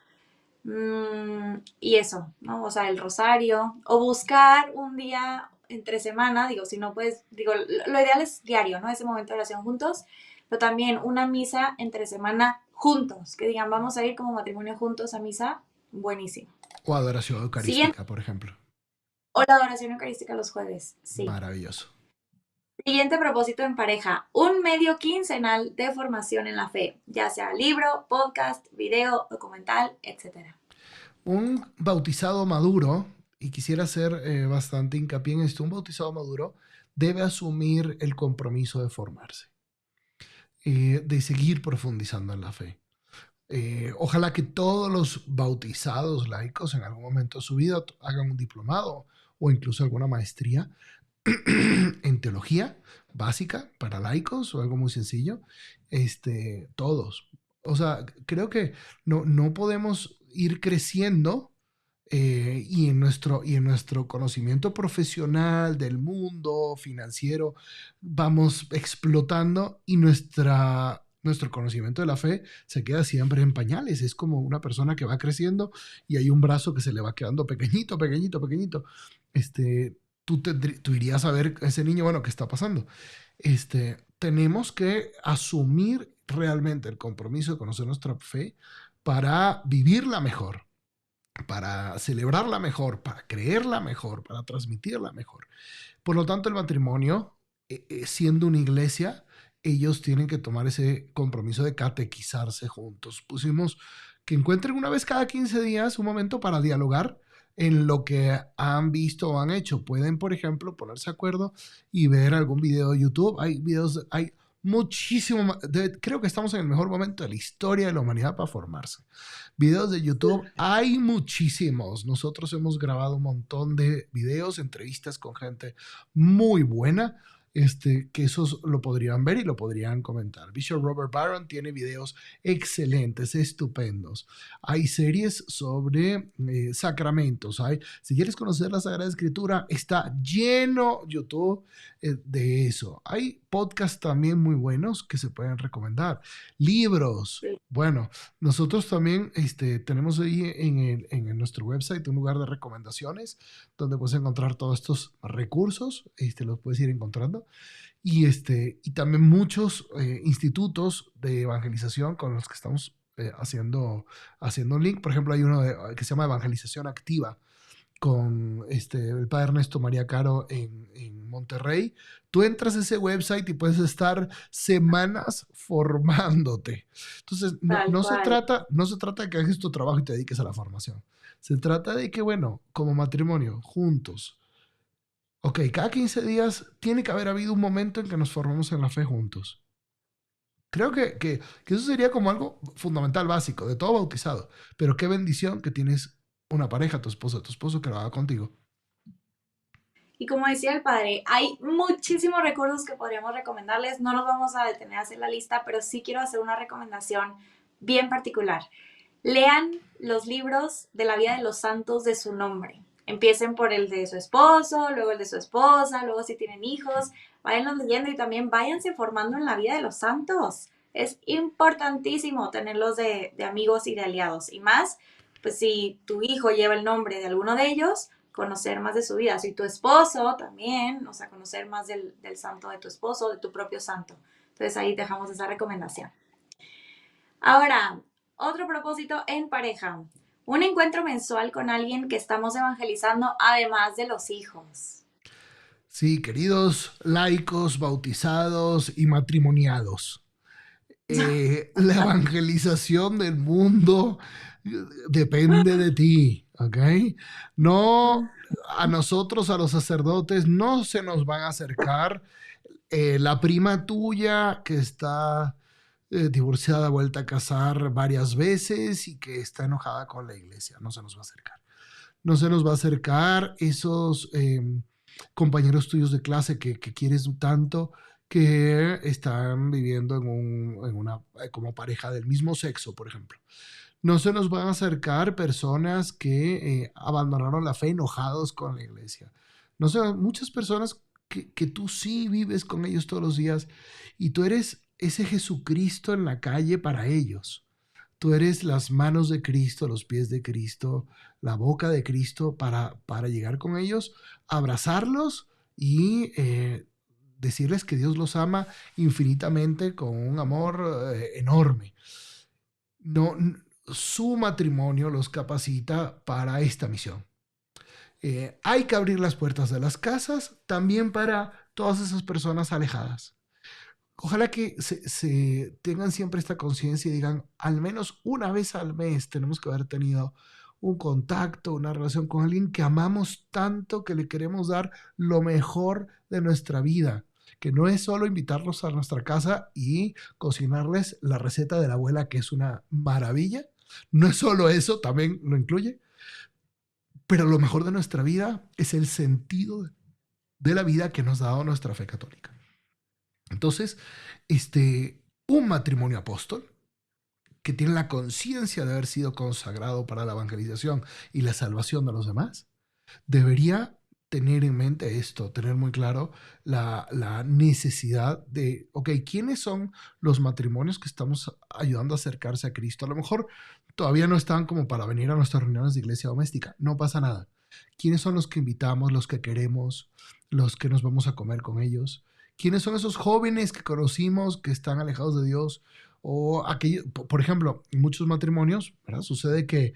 Y eso, ¿no? O sea, el rosario. O buscar un día entre semana, digo, si no puedes, digo, lo ideal es diario, ¿no? Ese momento de oración juntos, pero también una misa entre semana juntos, que digan, vamos a ir como matrimonio juntos a misa, buenísimo. O adoración eucarística, Siguiente, por ejemplo. o la adoración eucarística los jueves, sí. Maravilloso. Siguiente propósito en pareja, un medio quincenal de formación en la fe, ya sea libro, podcast, video, documental, etc. Un bautizado maduro, y quisiera hacer bastante hincapié en esto, un bautizado maduro debe asumir el compromiso de formarse, de seguir profundizando en la fe. Ojalá que todos los bautizados laicos en algún momento de su vida hagan un diplomado o incluso alguna maestría en teología básica para laicos o algo muy sencillo. Todos, O sea, creo que no podemos ir creciendo y en nuestro conocimiento profesional del mundo financiero vamos explotando y nuestro conocimiento de la fe se queda siempre en pañales. Es como una persona que va creciendo y hay un brazo que se le va quedando pequeñito, pequeñito, pequeñito. Tú irías a ver a ese niño, bueno, ¿qué está pasando? Tenemos que asumir realmente el compromiso de conocer nuestra fe para vivirla mejor, para celebrarla mejor, para creerla mejor, para transmitirla mejor. Por lo tanto, el matrimonio, siendo una iglesia, ellos tienen que tomar ese compromiso de catequizarse juntos. Pusimos que encuentren una vez cada 15 días un momento para dialogar en lo que han visto o han hecho. Pueden, por ejemplo, ponerse de acuerdo y ver algún video de YouTube. Hay videos, hay muchísimo, creo que estamos en el mejor momento de la historia de la humanidad para formarse. Videos de YouTube hay muchísimos. Nosotros hemos grabado un montón de videos, entrevistas con gente muy buena, que esos lo podrían ver y lo podrían comentar. Bishop Robert Barron tiene videos excelentes, estupendos. Hay series sobre sacramentos. Si quieres conocer la Sagrada Escritura, está lleno YouTube de eso. Hay podcasts también muy buenos que se pueden recomendar. Libros. Sí. Bueno, nosotros también tenemos ahí en nuestro website un lugar de recomendaciones donde puedes encontrar todos estos recursos, los puedes ir encontrando. Y también muchos institutos de evangelización con los que estamos haciendo un link. Por ejemplo, hay uno que se llama Evangelización Activa con el padre Ernesto María Caro en Monterrey. Tú entras a ese website y puedes estar semanas formándote. Entonces, Tal cual. no se trata de que hagas tu trabajo y te dediques a la formación. Se trata de que, bueno, como matrimonio, juntos, ok, cada 15 días tiene que haber habido un momento en que nos formamos en la fe juntos. Creo que eso sería como algo fundamental, básico, de todo bautizado. Pero qué bendición que tienes una pareja, tu esposo que lo haga contigo. Y como decía el padre, hay muchísimos recursos que podríamos recomendarles. No nos vamos a detener a hacer la lista, pero sí quiero hacer una recomendación bien particular. Lean los libros de la vida de los santos de su nombre. Empiecen por el de su esposo, luego el de su esposa, luego si tienen hijos, váyanlos leyendo y también váyanse formando en la vida de los santos. Es importantísimo tenerlos de amigos y de aliados. Y más, pues si tu hijo lleva el nombre de alguno de ellos, conocer más de su vida. Si tu esposo también, o sea, conocer más del santo de tu esposo, de tu propio santo. Entonces ahí dejamos esa recomendación. Ahora, otro propósito en pareja. Un encuentro mensual con alguien que estamos evangelizando, además de los hijos. Sí, queridos laicos, bautizados y matrimoniados. La evangelización del mundo depende de ti, ¿ok? No a nosotros, a los sacerdotes, no se nos van a acercar la prima tuya que está divorciada, vuelta a casar varias veces y que está enojada con la iglesia. No se nos va a acercar. No se nos va a acercar esos compañeros tuyos de clase que quieres tanto, que están viviendo en una como pareja del mismo sexo, por ejemplo. No se nos van a acercar personas que abandonaron la fe enojados con la iglesia. No sé, muchas personas que tú sí vives con ellos todos los días y tú eres ese Jesucristo en la calle para ellos. Tú eres las manos de Cristo, los pies de Cristo, la boca de Cristo para llegar con ellos, abrazarlos y decirles que Dios los ama infinitamente con un amor enorme. No, su matrimonio los capacita para esta misión. Hay que abrir las puertas de las casas también para todas esas personas alejadas. Ojalá que se tengan siempre esta conciencia y digan, al menos una vez al mes tenemos que haber tenido un contacto, una relación con alguien que amamos tanto, que le queremos dar lo mejor de nuestra vida, que no es solo invitarlos a nuestra casa y cocinarles la receta de la abuela, que es una maravilla, no es solo eso, también lo incluye, pero lo mejor de nuestra vida es el sentido de la vida que nos ha dado nuestra fe católica. Entonces, un matrimonio apóstol que tiene la conciencia de haber sido consagrado para la evangelización y la salvación de los demás, debería tener en mente esto, tener muy claro la necesidad de, ok, ¿quiénes son los matrimonios que estamos ayudando a acercarse a Cristo? A lo mejor todavía no están como para venir a nuestras reuniones de iglesia doméstica, no pasa nada. ¿Quiénes son los que invitamos, los que queremos, los que nos vamos a comer con ellos? ¿Quiénes son esos jóvenes que conocimos que están alejados de Dios? O aquellos, por ejemplo, en muchos matrimonios, ¿verdad? Sucede que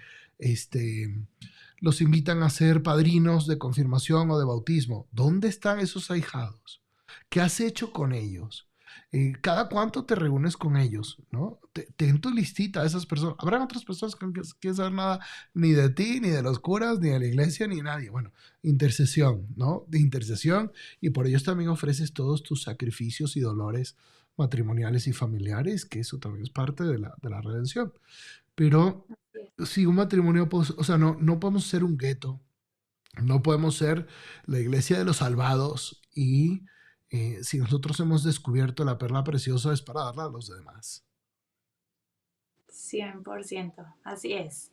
los invitan a ser padrinos de confirmación o de bautismo. ¿Dónde están esos ahijados? ¿Qué has hecho con ellos? ¿Cada cuánto te reúnes con ellos? ¿No? Ten tu listita a esas personas. Habrán otras personas que no quieren saber nada ni de ti, ni de los curas, ni de la iglesia, ni de nadie. Bueno, intercesión, ¿no? De intercesión. Y por ellos también ofreces todos tus sacrificios y dolores matrimoniales y familiares, que eso también es parte de la redención. Pero si un matrimonio, pues, o sea, no podemos ser un gueto, no podemos ser la iglesia de los salvados y si nosotros hemos descubierto la perla preciosa es para darla a los demás. 100%, así es.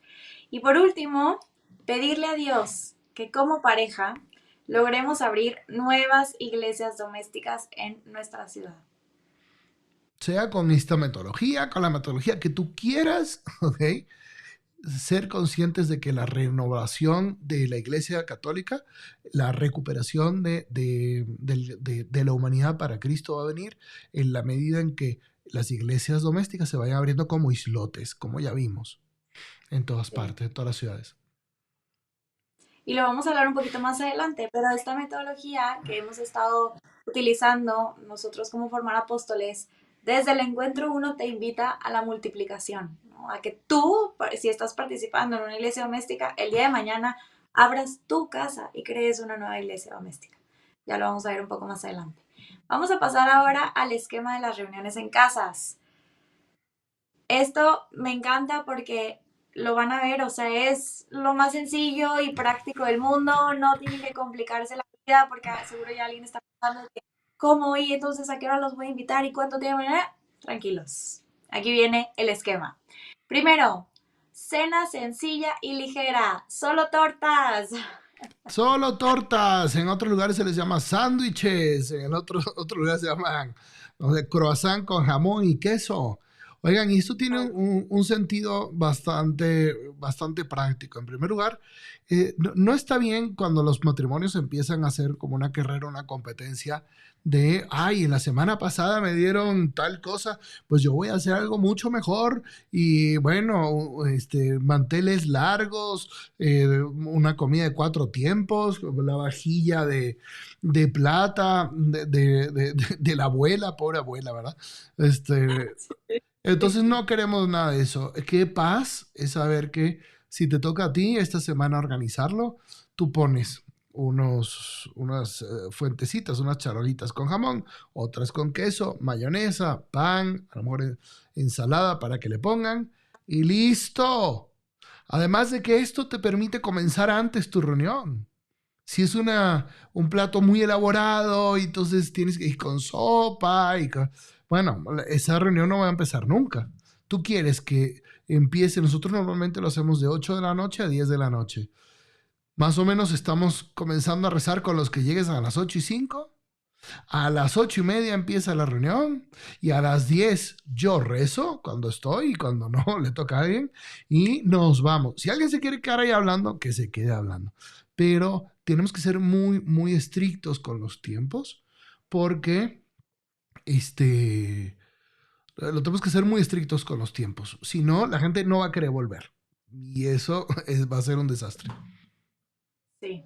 Y por último, pedirle a Dios que como pareja logremos abrir nuevas iglesias domésticas en nuestra ciudad. Sea con esta metodología, con la metodología que tú quieras, ¿ok? Ser conscientes de que la renovación de la Iglesia Católica, la recuperación de la humanidad para Cristo va a venir en la medida en que las iglesias domésticas se vayan abriendo como islotes, como ya vimos, en todas Sí. partes, en todas las ciudades. Y lo vamos a hablar un poquito más adelante, pero esta metodología que hemos estado utilizando nosotros como formar apóstoles, desde el encuentro uno te invita a la multiplicación, ¿no? A que tú, si estás participando en una iglesia doméstica, el día de mañana abras tu casa y crees una nueva iglesia doméstica. Ya lo vamos a ver un poco más adelante. Vamos a pasar ahora al esquema de las reuniones en casas. Esto me encanta porque lo van a ver, o sea, es lo más sencillo y práctico del mundo, no tienen que complicarse la vida porque seguro ya alguien está pensando que, ¿cómo? Y entonces, ¿a qué hora los voy a invitar y cuánto tiempo? Tranquilos, aquí viene el esquema. Primero, cena sencilla y ligera, solo tortas. Solo tortas, en otros lugares se les llama sándwiches, en otros lugares se llaman, no sé, croissant con jamón y queso. Oigan, y esto tiene un sentido bastante práctico. En primer lugar, no está bien cuando los matrimonios empiezan a hacer como una carrera, una competencia de, ay, en la semana pasada me dieron tal cosa, pues yo voy a hacer algo mucho mejor y bueno, manteles largos, una comida de 4 tiempos, la vajilla de plata de la abuela, pobre abuela, ¿verdad? Este, entonces no queremos nada de eso. Qué paz es saber que si te toca a ti esta semana organizarlo, tú pones unas fuentecitas, unas charolitas con jamón, otras con queso, mayonesa, pan, a lo mejor ensalada para que le pongan y listo. Además de que esto te permite comenzar antes tu reunión. Si es un plato muy elaborado y entonces tienes que ir con sopa bueno, esa reunión no va a empezar nunca. Tú quieres que empiece, nosotros normalmente lo hacemos de 8 de la noche a 10 de la noche. Más o menos estamos comenzando a rezar con los que llegues a las 8:05. A las 8:30 empieza la reunión y a las 10 yo rezo cuando estoy y cuando no le toca a alguien y nos vamos. Si alguien se quiere quedar ahí hablando, que se quede hablando. Pero tenemos que ser muy, muy estrictos con los tiempos porque lo tenemos que ser muy estrictos con los tiempos. Si no, la gente no va a querer volver. Y eso va a ser un desastre. Sí.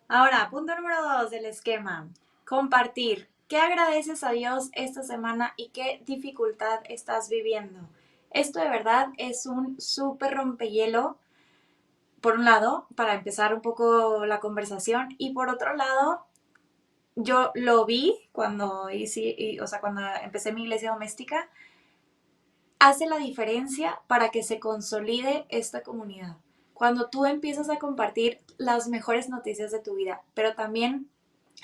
Ahora, punto número 2 del esquema. Compartir. ¿Qué agradeces a Dios esta semana y qué dificultad estás viviendo? Esto de verdad es un súper rompehielo, por un lado, para empezar un poco la conversación, y por otro lado, yo lo vi cuando o sea, cuando empecé mi iglesia doméstica, hace la diferencia para que se consolide esta comunidad. Cuando tú empiezas a compartir las mejores noticias de tu vida, pero también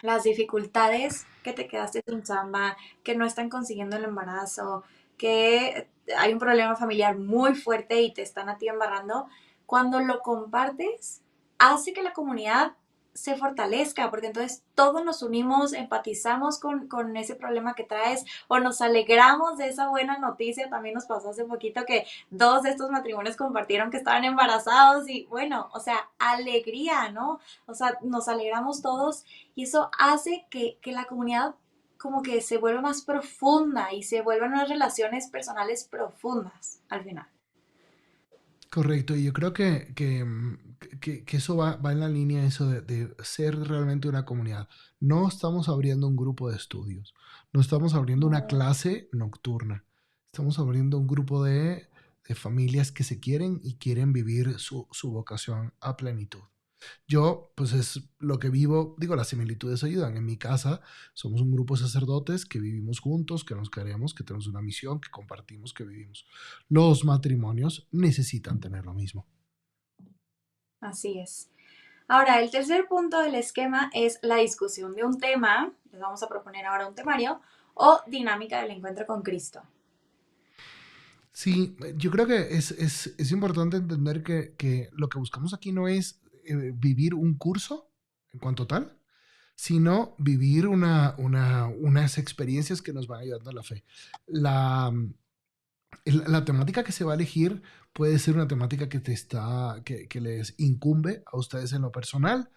las dificultades que te quedaste sin chamba, que no están consiguiendo el embarazo, que hay un problema familiar muy fuerte y te están a ti embarrando, cuando lo compartes, hace que la comunidad se fortalezca, porque entonces todos nos unimos, empatizamos con ese problema que traes o nos alegramos de esa buena noticia. También nos pasó hace poquito que dos de estos matrimonios compartieron que estaban embarazados y bueno, o sea, alegría, ¿no? O sea, nos alegramos todos y eso hace que la comunidad como que se vuelva más profunda y se vuelvan unas relaciones personales profundas al final. Correcto, y yo creo que eso va en la línea eso de ser realmente una comunidad. No estamos abriendo un grupo de estudios, no estamos abriendo una No. clase nocturna, estamos abriendo un grupo de familias que se quieren y quieren vivir su vocación a plenitud. Yo, pues es lo que vivo, digo, las similitudes ayudan. En mi casa somos un grupo de sacerdotes que vivimos juntos, que nos queremos, que tenemos una misión, que compartimos, que vivimos. Los matrimonios necesitan tener lo mismo. Así es. Ahora, el tercer punto del esquema es la discusión de un tema. Les vamos a proponer ahora un temario o dinámica del encuentro con Cristo. Sí, yo creo que es importante entender que lo que buscamos aquí no es vivir un curso en cuanto tal, sino vivir unas experiencias que nos van ayudando a la fe. La, la temática que se va a elegir puede ser una temática que les incumbe a ustedes en lo personal.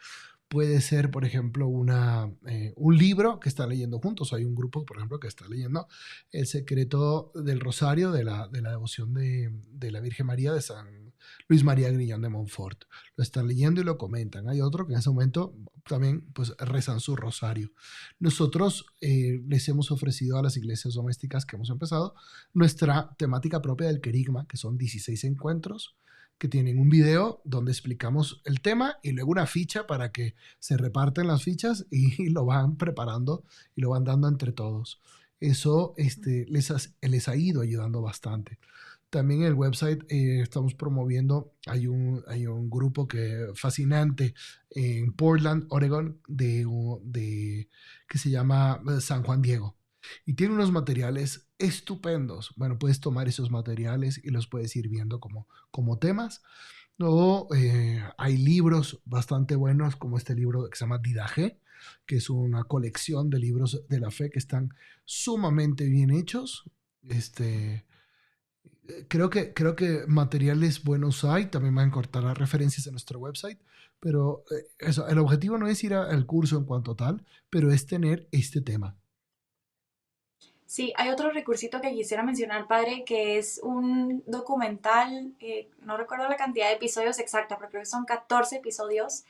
Puede ser, por ejemplo, un libro que están leyendo juntos. Hay un grupo, por ejemplo, que está leyendo El secreto del Rosario de la devoción de la Virgen María de San Luis María Griñón de Montfort. Lo están leyendo y lo comentan. Hay otro que en ese momento también pues rezan su rosario. Nosotros les hemos ofrecido a las iglesias domésticas que hemos empezado nuestra temática propia del querigma, que son 16 encuentros que tienen un video donde explicamos el tema y luego una ficha para que se reparten las fichas y lo van preparando y lo van dando entre todos. Eso les ha ido ayudando bastante. También en el website estamos promoviendo, hay un grupo fascinante en Portland, Oregon, que se llama San Juan Diego. Y tiene unos materiales estupendos. Bueno, puedes tomar esos materiales y los puedes ir viendo como temas. O hay libros bastante buenos, como este libro que se llama Didaje, que es una colección de libros de la fe que están sumamente bien hechos. Creo que materiales buenos hay, también van a encontrar las referencias en nuestro website, pero eso, el objetivo no es ir al curso en cuanto tal, pero es tener este tema. Sí, hay otro recursito que quisiera mencionar, padre, que es un documental, no recuerdo la cantidad de episodios exacta, pero creo que son 14 episodios,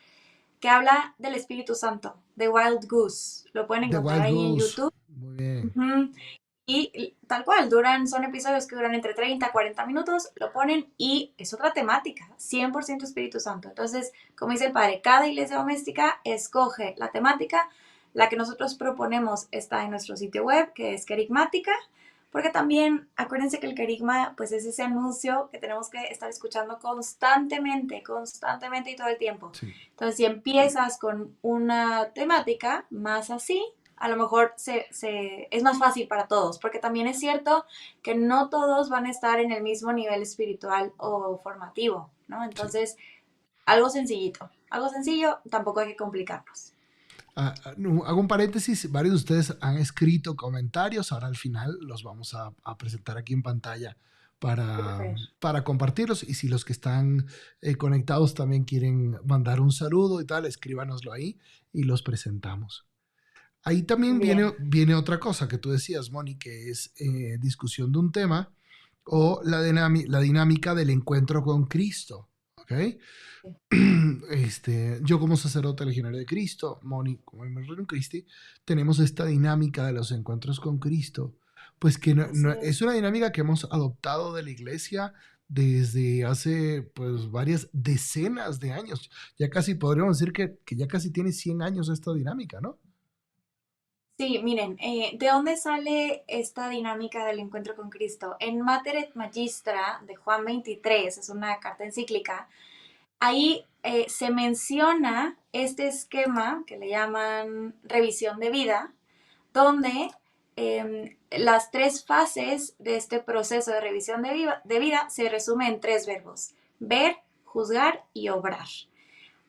que habla del Espíritu Santo, de Wild Goose. Lo pueden The encontrar Wild ahí en Goose, YouTube. muy bien. Ujú. Y tal cual, son episodios que duran entre 30 a 40 minutos, lo ponen y es otra temática, 100% Espíritu Santo. Entonces, como dice el padre, cada iglesia doméstica escoge la temática. La que nosotros proponemos está en nuestro sitio web, que es Kerigmática, porque también acuérdense que el querigma pues es ese anuncio que tenemos que estar escuchando constantemente, constantemente y todo el tiempo. Sí. Entonces, si empiezas con una temática más así, a lo mejor es más fácil para todos, porque también es cierto que no todos van a estar en el mismo nivel espiritual o formativo, ¿no? Sí. Entonces, algo sencillito, algo sencillo, tampoco hay que complicarnos. No, hago un paréntesis, varios de ustedes han escrito comentarios, ahora al final los vamos a presentar aquí en pantalla para, Súper. para compartirlos y si los que están conectados también quieren mandar un saludo y tal, escríbanoslo ahí y los presentamos. Ahí también Bien. viene otra cosa que tú decías, Moni, que es discusión de un tema o la dinámica del encuentro con Cristo. ¿Ok? Yo como sacerdote legionario de Cristo, Moni como miembro en Cristi, tenemos esta dinámica de los encuentros con Cristo, pues que Así es es. una dinámica que hemos adoptado de la iglesia desde hace pues varias decenas de años. Ya casi podríamos decir que ya casi tiene 100 años esta dinámica, ¿no? Sí, miren, ¿de dónde sale esta dinámica del encuentro con Cristo? En Mater et Magistra de Juan 23, es una carta encíclica, ahí se menciona este esquema que le llaman revisión de vida, donde las tres fases de este proceso de revisión de vida se resumen en tres verbos: ver, juzgar y obrar.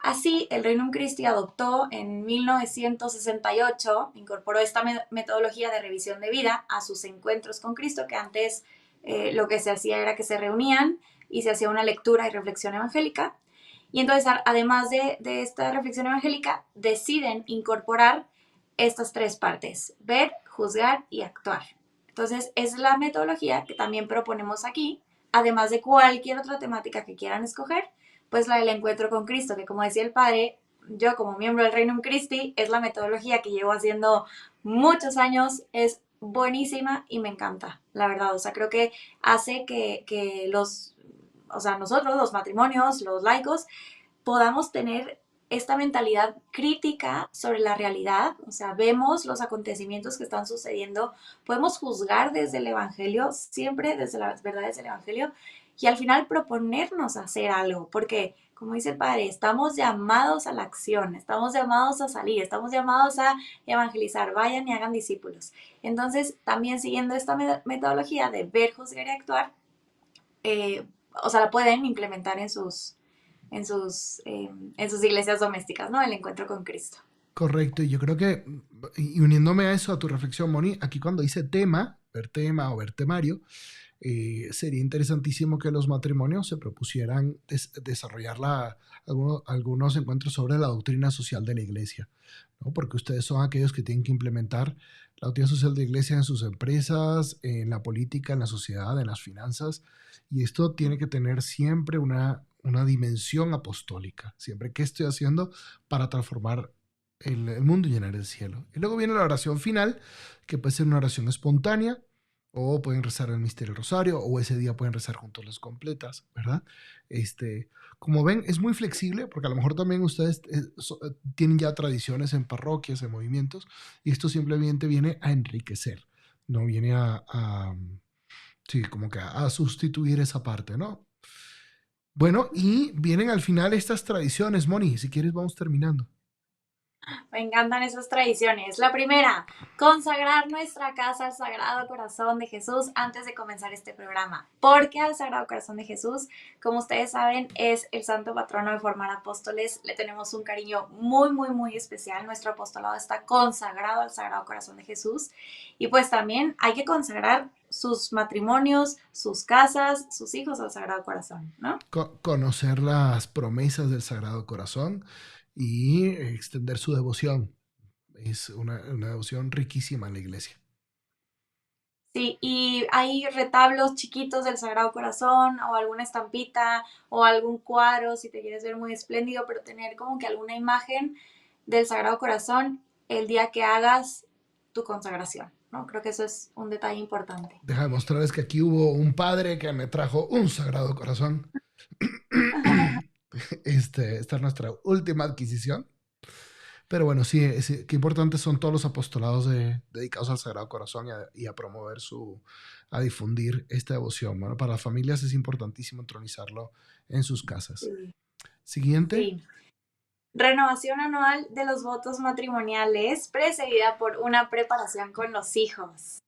Así, el Regnum Christi adoptó en 1968, incorporó esta metodología de revisión de vida a sus encuentros con Cristo, que antes lo que se hacía era que se reunían y se hacía una lectura y reflexión evangélica. Y entonces, además de esta reflexión evangélica, deciden incorporar estas tres partes: ver, juzgar y actuar. Entonces, es la metodología que también proponemos aquí, además de cualquier otra temática que quieran escoger, pues la del encuentro con Cristo, que como decía el padre, yo como miembro del Regnum Christi, es la metodología que llevo haciendo muchos años, es buenísima y me encanta, la verdad. O sea, creo que hace que nosotros, los matrimonios, los laicos, podamos tener esta mentalidad crítica sobre la realidad. O sea, vemos los acontecimientos que están sucediendo, podemos juzgar desde el Evangelio, siempre desde las verdades del Evangelio, y al final proponernos hacer algo, porque, como dice el Padre, estamos llamados a la acción, estamos llamados a salir, estamos llamados a evangelizar, vayan y hagan discípulos. Entonces, también siguiendo esta metodología de ver, juzgar y actuar, eh, la pueden implementar en sus iglesias domésticas, ¿no? El encuentro con Cristo. Correcto, y yo creo que, y uniéndome a eso, a tu reflexión, Moni, aquí cuando dice tema o ver temario, sería interesantísimo que los matrimonios se propusieran desarrollar algunos encuentros sobre la doctrina social de la iglesia, ¿no? Porque ustedes son aquellos que tienen que implementar la doctrina social de la iglesia en sus empresas, en la política, en la sociedad, en las finanzas, y esto tiene que tener siempre una dimensión apostólica. Siempre, ¿qué estoy haciendo para transformar el mundo y llenar el cielo? Y luego viene la oración final, que puede ser una oración espontánea, o pueden rezar el misterio del rosario, o ese día pueden rezar juntos las completas, ¿verdad? Como ven, es muy flexible, porque a lo mejor también ustedes tienen ya tradiciones en parroquias, en movimientos, y esto simplemente viene a enriquecer, no viene sí, como que a sustituir esa parte, ¿no? Bueno, y vienen al final estas tradiciones, Moni, si quieres vamos terminando. Me encantan esas tradiciones. La primera, consagrar nuestra casa al Sagrado Corazón de Jesús antes de comenzar este programa. Porque al Sagrado Corazón de Jesús, como ustedes saben, es el santo patrono de formar apóstoles. Le tenemos un cariño muy, muy, muy especial. Nuestro apostolado está consagrado al Sagrado Corazón de Jesús. Y pues también hay que consagrar sus matrimonios, sus casas, sus hijos al Sagrado Corazón, ¿no? Conocer las promesas del Sagrado Corazón y extender su devoción. Es una devoción riquísima en la iglesia. Sí, y hay retablos chiquitos del Sagrado Corazón o alguna estampita o algún cuadro si te quieres ver muy espléndido, pero tener como que alguna imagen del Sagrado Corazón el día que hagas tu consagración, ¿no? Creo que eso es un detalle importante. Deja de mostrarles que aquí hubo un padre que me trajo un Sagrado Corazón. Esta es nuestra última adquisición. Pero bueno, sí, qué importantes son todos los apostolados dedicados al Sagrado Corazón y a promover a difundir esta devoción. Bueno, para las familias es importantísimo entronizarlo en sus casas. Sí. Siguiente. Sí. Renovación anual de los votos matrimoniales precedida por una preparación con los hijos.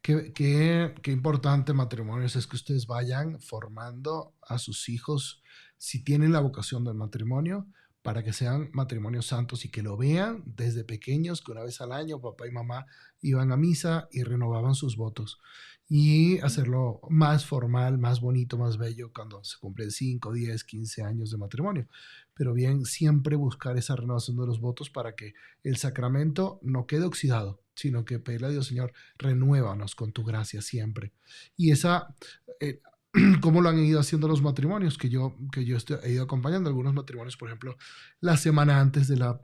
Qué importante, matrimonios, es que ustedes vayan formando a sus hijos, si tienen la vocación del matrimonio, para que sean matrimonios santos y que lo vean desde pequeños, que una vez al año papá y mamá iban a misa y renovaban sus votos. Y hacerlo más formal, más bonito, más bello cuando se cumplen 5, 10, 15 años de matrimonio. Pero bien, siempre buscar esa renovación de los votos para que el sacramento no quede oxidado, sino que pedirle a Dios, Señor, renuévanos con tu gracia siempre. Y eh, cómo lo han ido haciendo los matrimonios, que yo he ido acompañando. Algunos matrimonios, por ejemplo, la semana antes de la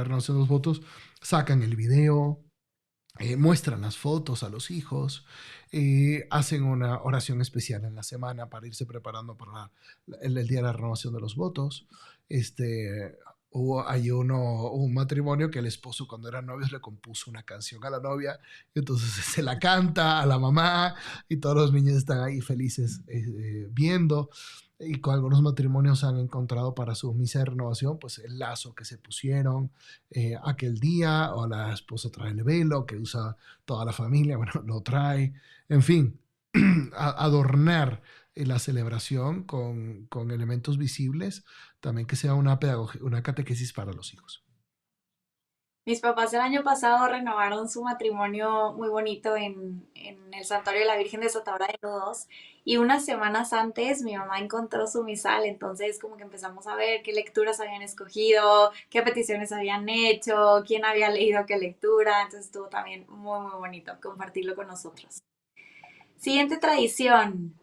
renovación de los votos, sacan el video, muestran las fotos a los hijos, hacen una oración especial en la semana para irse preparando para el día de la renovación de los votos. Hubo un matrimonio que el esposo cuando eran novios le compuso una canción a la novia y entonces se la canta a la mamá y todos los niños están ahí felices viendo. Y con algunos matrimonios han encontrado para su misa de renovación pues el lazo que se pusieron aquel día, o la esposa trae el velo que usa toda la familia, bueno, lo trae, en fin, adornar la celebración con elementos visibles, también que sea una pedagogía, una catequesis para los hijos. Mis papás el año pasado renovaron su matrimonio muy bonito en el Santuario de la Virgen de Santa Bárbara de Nudos y unas semanas antes mi mamá encontró su misal, entonces como que empezamos a ver qué lecturas habían escogido, qué peticiones habían hecho, quién había leído qué lectura, entonces estuvo también muy muy bonito compartirlo con nosotros. Siguiente tradición,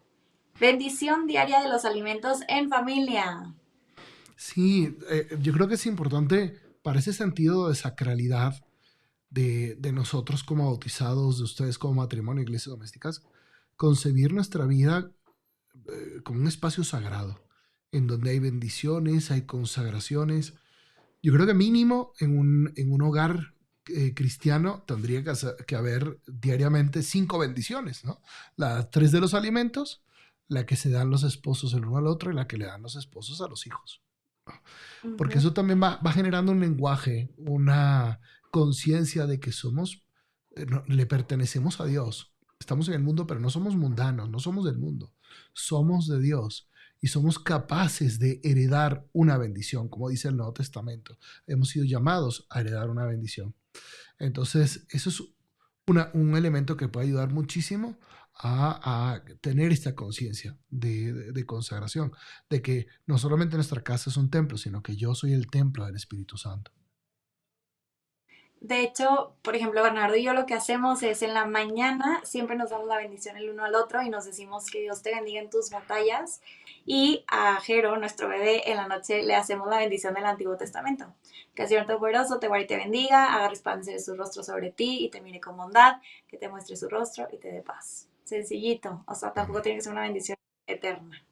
bendición diaria de los alimentos en familia. Sí, yo creo que es importante para ese sentido de sacralidad de nosotros como bautizados, de ustedes como matrimonio, iglesias domésticas, concebir nuestra vida como un espacio sagrado, en donde hay bendiciones, hay consagraciones. Yo creo que mínimo en un hogar cristiano tendría que haber diariamente 5 bendiciones, ¿no? Las 3 de los alimentos, la que se dan los esposos el uno al otro y la que le dan los esposos a los hijos. Porque Ujú. eso también va generando un lenguaje, una conciencia de que somos, le pertenecemos a Dios. Estamos en el mundo, pero no somos mundanos, no somos del mundo. Somos de Dios y somos capaces de heredar una bendición, como dice el Nuevo Testamento. Hemos sido llamados a heredar una bendición. Entonces, eso es un elemento que puede ayudar muchísimo a tener esta conciencia de consagración, de que no solamente nuestra casa es un templo, sino que yo soy el templo del Espíritu Santo. De hecho, por ejemplo, Bernardo y yo lo que hacemos es en la mañana siempre nos damos la bendición el uno al otro y nos decimos que Dios te bendiga en tus batallas. Y a Jero, nuestro bebé, en la noche le hacemos la bendición del Antiguo Testamento. Que el Señor Todopoderoso te guarde y te bendiga, haga resplandecer su rostro sobre ti y te mire con bondad, que te muestre su rostro y te dé paz. Sencillito, o sea, tampoco Amén. tiene que ser una bendición eterna.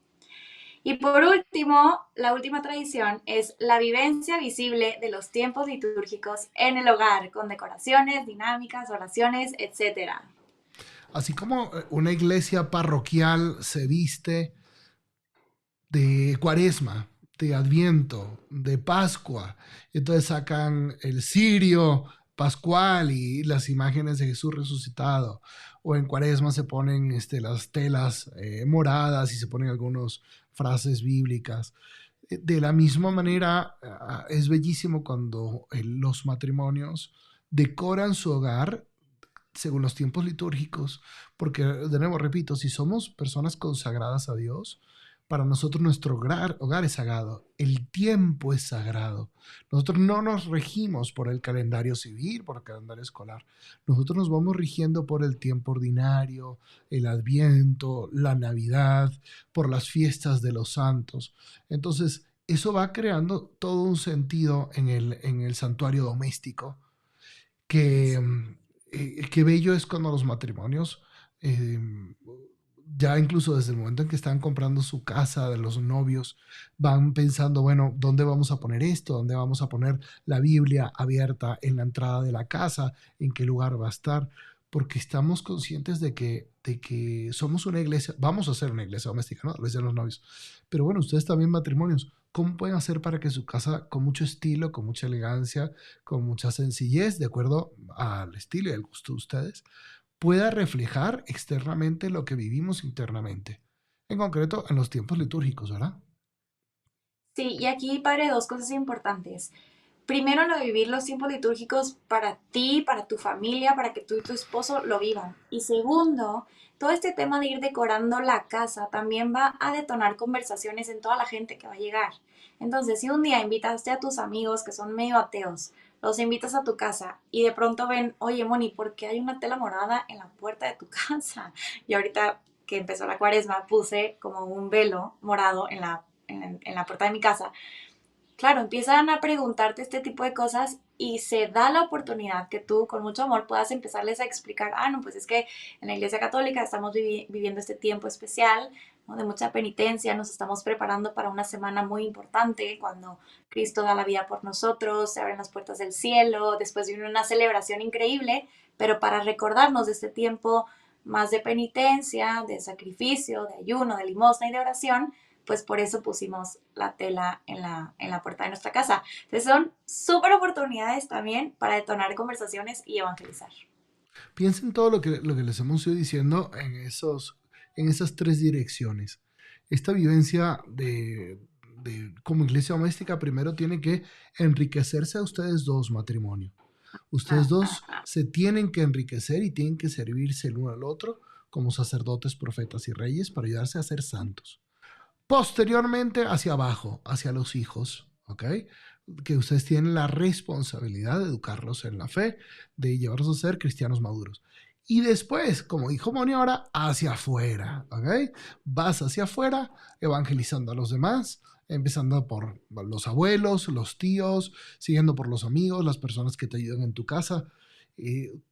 Y por último, la última tradición es la vivencia visible de los tiempos litúrgicos en el hogar, con decoraciones, dinámicas, oraciones, etcétera. Así como una iglesia parroquial se viste de cuaresma, de adviento, de pascua. Entonces sacan el cirio pascual y las imágenes de Jesús resucitado. O en cuaresma se ponen las telas moradas y se ponen algunas frases bíblicas. De la misma manera, es bellísimo cuando los matrimonios decoran su hogar según los tiempos litúrgicos, porque de nuevo repito, si somos personas consagradas a Dios, para nosotros nuestro hogar es sagrado, el tiempo es sagrado. Nosotros no nos regimos por el calendario civil, por el calendario escolar. Nosotros nos vamos rigiendo por el tiempo ordinario, el Adviento, la Navidad, por las fiestas de los santos. Entonces, eso va creando todo un sentido en el santuario doméstico que qué bello es cuando los matrimonios, eh, ya incluso desde el momento en que están comprando su casa de los novios, van pensando, bueno, ¿dónde vamos a poner esto? ¿Dónde vamos a poner la Biblia abierta en la entrada de la casa? ¿En qué lugar va a estar? Porque estamos conscientes de que somos una iglesia, vamos a ser una iglesia doméstica, ¿no? A veces los novios. Pero bueno, ustedes también matrimonios, ¿cómo pueden hacer para que su casa, con mucho estilo, con mucha elegancia, con mucha sencillez, de acuerdo al estilo y al gusto de ustedes, pueda reflejar externamente lo que vivimos internamente? En concreto, en los tiempos litúrgicos, ¿verdad? Sí, y aquí, padre, dos cosas importantes. Primero, lo de vivir los tiempos litúrgicos para ti, para tu familia, para que tú y tu esposo lo vivan. Y segundo, todo este tema de ir decorando la casa también va a detonar conversaciones en toda la gente que va a llegar. Entonces, si un día invitaste a tus amigos que son medio ateos, los invitas a tu casa y de pronto ven, oye, Moni, ¿por qué hay una tela morada en la puerta de tu casa? Y ahorita que empezó la cuaresma puse como un velo morado en la puerta de mi casa claro, empiezan a preguntarte este tipo de cosas y se da la oportunidad que tú con mucho amor puedas empezarles a explicar, ah, no, pues es que en la Iglesia Católica estamos viviendo este tiempo especial, ¿no? De mucha penitencia, nos estamos preparando para una semana muy importante cuando Cristo da la vida por nosotros, se abren las puertas del cielo, después viene una celebración increíble, pero para recordarnos de este tiempo más de penitencia, de sacrificio, de ayuno, de limosna y de oración, pues por eso pusimos la tela en la puerta de nuestra casa. Entonces son súper oportunidades también para detonar conversaciones y evangelizar. Piensen todo lo que les hemos ido diciendo en esas tres direcciones. Esta vivencia como iglesia doméstica primero tiene que enriquecerse a ustedes dos, matrimonio. Ustedes dos se tienen que enriquecer y tienen que servirse el uno al otro como sacerdotes, profetas y reyes para ayudarse a ser santos. Posteriormente, hacia abajo, hacia los hijos, ¿ok? Que ustedes tienen la responsabilidad de educarlos en la fe, de llevarlos a ser cristianos maduros. Y después, como dijo Moni ahora, hacia afuera, ¿ok? Vas hacia afuera evangelizando a los demás, empezando por los abuelos, los tíos, siguiendo por los amigos, las personas que te ayudan en tu casa.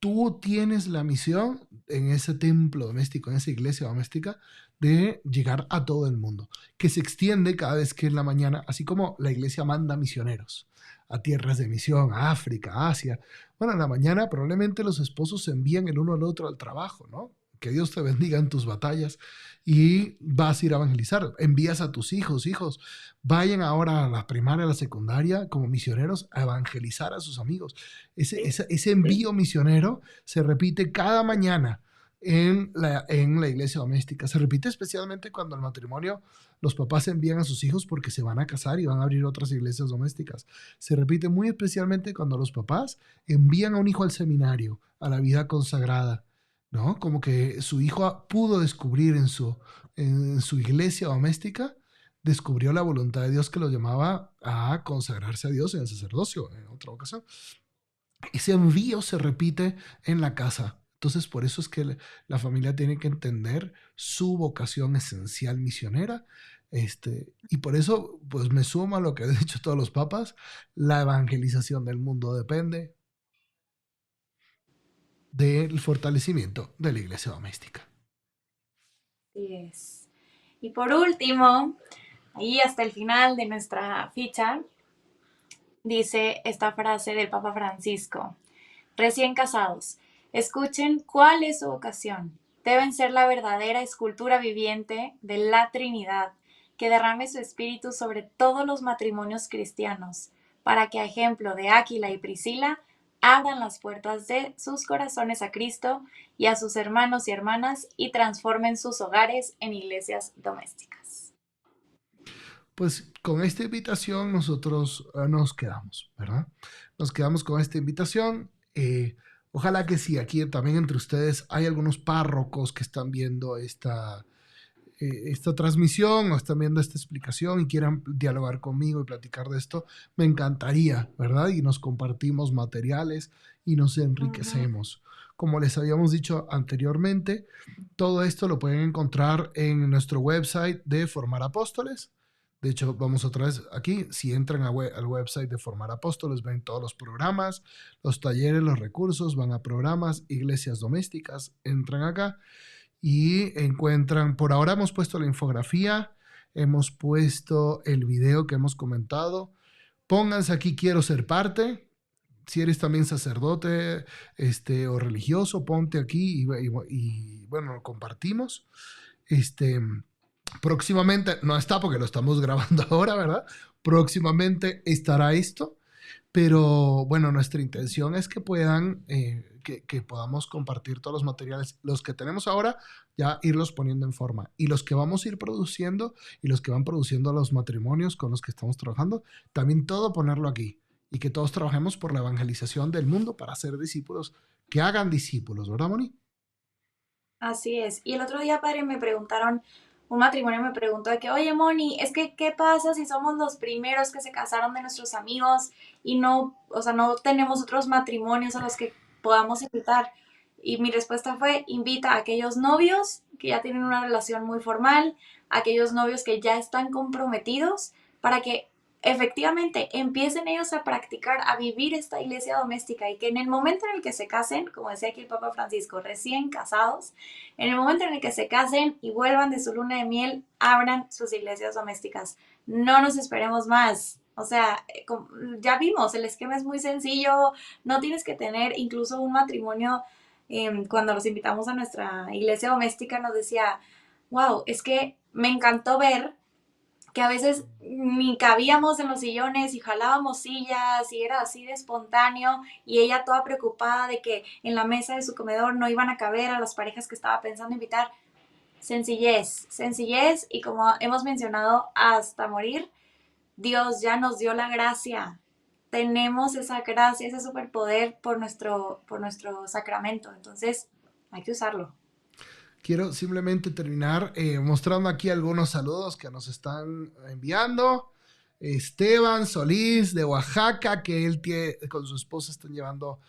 Tú tienes la misión en ese templo doméstico, en esa iglesia doméstica, de llegar a todo el mundo, que se extiende cada vez que en la mañana, así como la iglesia manda misioneros a tierras de misión, a África, a Asia. Bueno, en la mañana probablemente los esposos se envían el uno al otro al trabajo, ¿no? Que Dios te bendiga en tus batallas y vas a ir a evangelizar. Envías a tus hijos, hijos, vayan ahora a la primaria, a la secundaria como misioneros a evangelizar a sus amigos. Ese envío misionero se repite cada mañana en la iglesia doméstica. Se repite especialmente cuando el matrimonio, los papás envían a sus hijos porque se van a casar y van a abrir otras iglesias domésticas. Se repite muy especialmente cuando los papás envían a un hijo al seminario, a la vida consagrada, ¿no? Como que su hijo pudo descubrir en su iglesia doméstica, descubrió la voluntad de Dios que lo llamaba a consagrarse a Dios en el sacerdocio en otra ocasión. Ese envío se repite en la casa. Entonces, por eso es que la familia tiene que entender su vocación esencial misionera. Y por eso, pues me sumo a lo que han dicho todos los papas, la evangelización del mundo depende del fortalecimiento de la iglesia doméstica. Así es. Y por último, ahí hasta el final de nuestra ficha, dice esta frase del Papa Francisco. Recién casados, escuchen cuál es su vocación. Deben ser la verdadera escultura viviente de la Trinidad, que derrame su espíritu sobre todos los matrimonios cristianos, para que a ejemplo de Áquila y Priscila, abran las puertas de sus corazones a Cristo y a sus hermanos y hermanas y transformen sus hogares en iglesias domésticas. Pues con esta invitación nosotros nos quedamos, ¿verdad? Nos quedamos con esta invitación. Ojalá que sí, aquí también entre ustedes hay algunos párrocos que están viendo esta transmisión o están viendo esta explicación y quieran dialogar conmigo y platicar de esto. Me encantaría, ¿verdad? Y nos compartimos materiales y nos enriquecemos. Como les habíamos dicho anteriormente, todo esto lo pueden encontrar en nuestro website de Formar Apóstoles. De hecho, vamos otra vez aquí. Si entran al website de Formar Apóstoles, ven todos los programas, los talleres, los recursos, van a programas, iglesias domésticas, entran acá y encuentran, por ahora hemos puesto la infografía, hemos puesto el video que hemos comentado. Pónganse aquí, quiero ser parte. Si eres también sacerdote o religioso, ponte aquí y bueno, lo compartimos. Próximamente, no está porque lo estamos grabando ahora, ¿verdad? Próximamente estará esto, pero bueno, nuestra intención es que puedan, que podamos compartir todos los materiales, los que tenemos ahora, ya irlos poniendo en forma, y los que vamos a ir produciendo, y los que van produciendo los matrimonios con los que estamos trabajando, también todo ponerlo aquí, y que todos trabajemos por la evangelización del mundo para ser discípulos, que hagan discípulos, ¿verdad, Moni? Así es. Y el otro día, padre, me preguntaron, un matrimonio me preguntó de que, oye, Moni, es que, ¿qué pasa si somos los primeros que se casaron de nuestros amigos y no, o sea, no tenemos otros matrimonios a los que podamos invitar? Y mi respuesta fue, invita a aquellos novios que ya tienen una relación muy formal, a aquellos novios que ya están comprometidos, para que efectivamente empiecen ellos a practicar, a vivir esta iglesia doméstica y que en el momento en el que se casen, como decía aquí el Papa Francisco, recién casados, en el momento en el que se casen y vuelvan de su luna de miel, abran sus iglesias domésticas. No nos esperemos más. O sea, ya vimos, el esquema es muy sencillo, no tienes que tener incluso un matrimonio. Cuando los invitamos a nuestra iglesia doméstica nos decía, wow, es que me encantó ver que a veces ni cabíamos en los sillones y jalábamos sillas y era así de espontáneo y ella toda preocupada de que en la mesa de su comedor no iban a caber a las parejas que estaba pensando invitar. Sencillez, sencillez y como hemos mencionado hasta morir, Dios ya nos dio la gracia. Tenemos esa gracia, ese superpoder por nuestro sacramento. Entonces, hay que usarlo. Quiero simplemente terminar mostrando aquí algunos saludos que nos están enviando. Esteban Solís de Oaxaca, que él tiene, con su esposa están llevando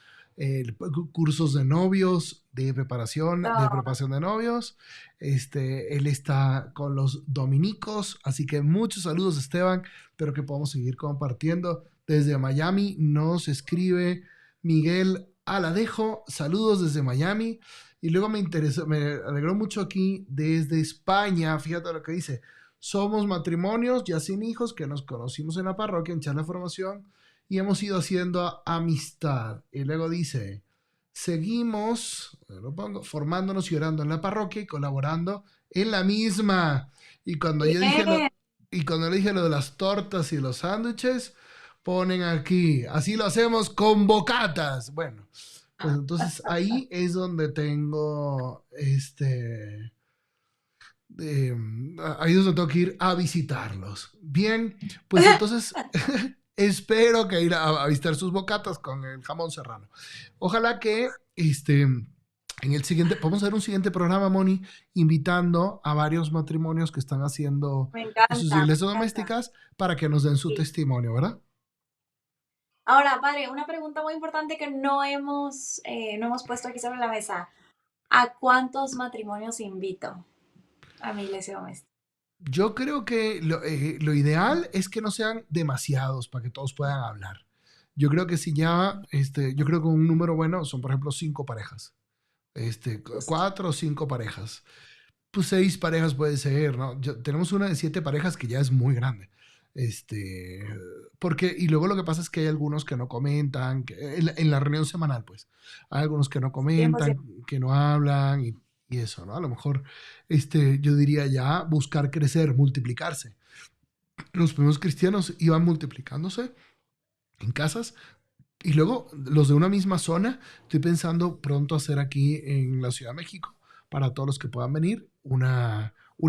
cursos de novios, de preparación de novios. Él está con los dominicos, así que muchos saludos, Esteban. Espero que podamos seguir compartiendo. Desde Miami nos escribe Miguel Aladejo, saludos desde Miami. Y luego me alegró mucho aquí desde España, fíjate lo que dice. Somos matrimonios ya sin hijos que nos conocimos en la parroquia, en Charla de Formación, y hemos ido haciendo amistad. Y luego dice, seguimos, lo pongo, formándonos y orando en la parroquia y colaborando en la misma. Y cuando yo dije Bien. y cuando le dije lo de las tortas y los sándwiches, ponen aquí, así lo hacemos con bocatas. Bueno, pues entonces ahí es donde tengo ahí es donde tengo que ir a visitarlos. Bien, pues entonces espero que ir a visitar sus bocatas con el jamón serrano. Ojalá que en el siguiente, vamos a hacer un siguiente programa, Moni, invitando a varios matrimonios que están haciendo Me sus encanta, me iglesias encanta. domésticas para que nos den su Sí. testimonio, ¿verdad? Ahora, padre, una pregunta muy importante que no hemos puesto aquí sobre la mesa. ¿A cuántos matrimonios invito a mi iglesia doméstica? Yo creo que lo ideal es que no sean demasiados para que todos puedan hablar. Yo creo que si ya, yo creo que un número bueno son, por ejemplo, 5 parejas. Justo. 4 o 5 parejas. Pues 6 parejas puede ser, ¿no? Tenemos una de 7 parejas que ya es muy grande. Este, y luego lo que pasa es que hay algunos que no comentan, en la reunión semanal, pues, hay algunos que no 100%. comentan, que no hablan y eso, ¿no? A lo mejor, yo diría ya buscar crecer, multiplicarse. Los primeros cristianos iban multiplicándose en casas y luego los de una misma zona, estoy pensando pronto hacer aquí en la Ciudad de México, para todos los que puedan venir, un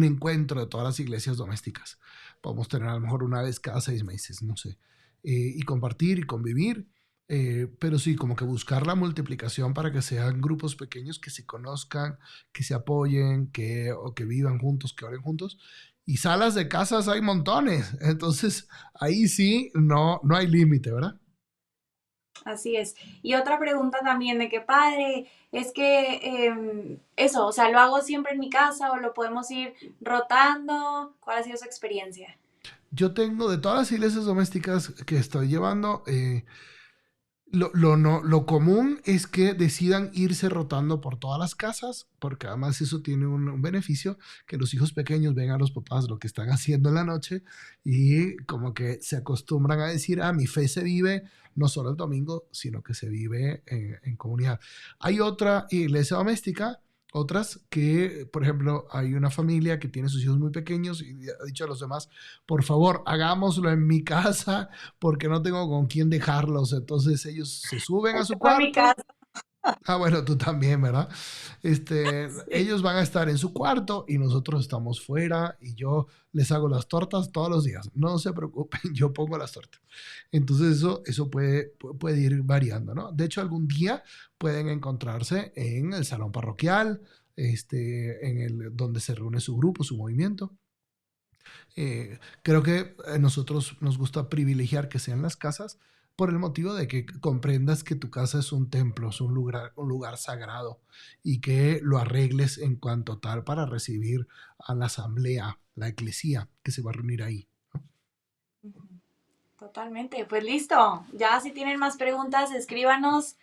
encuentro de todas las iglesias domésticas. Podemos tener a lo mejor una vez cada 6 meses, no sé, y compartir y convivir. Pero sí, como que buscar la multiplicación para que sean grupos pequeños que se conozcan, que se apoyen, o que vivan juntos, que oren juntos. Y salas de casas hay montones. Entonces, ahí sí, no hay límite, ¿verdad? Así es. Y otra pregunta también de que, padre, es que eso, o sea, ¿lo hago siempre en mi casa o lo podemos ir rotando? ¿Cuál ha sido su experiencia? Yo tengo de todas las iglesias domésticas que estoy llevando, lo común es que decidan irse rotando por todas las casas, porque además eso tiene un beneficio, que los hijos pequeños ven a los papás lo que están haciendo en la noche y como que se acostumbran a decir, mi fe se vive no solo el domingo, sino que se vive en comunidad. Hay otra iglesia doméstica, otras que, por ejemplo, hay una familia que tiene sus hijos muy pequeños y ha dicho a los demás, por favor, hagámoslo en mi casa porque no tengo con quién dejarlos. Entonces ellos se suben a Este su fue mi cuarto. caso. Bueno, tú también, ¿verdad? Sí. Ellos van a estar en su cuarto y nosotros estamos fuera y yo les hago las tortas todos los días. No se preocupen, yo pongo las tortas. Entonces eso puede ir variando, ¿no? De hecho, algún día pueden encontrarse en el salón parroquial, donde se reúne su grupo, su movimiento. Creo que a nosotros nos gusta privilegiar que sean las casas por el motivo de que comprendas que tu casa es un templo, es un lugar sagrado y que lo arregles en cuanto tal para recibir a la asamblea, la eclesía que se va a reunir ahí. Ujú. Totalmente, pues listo. Ya si tienen más preguntas, escríbanos.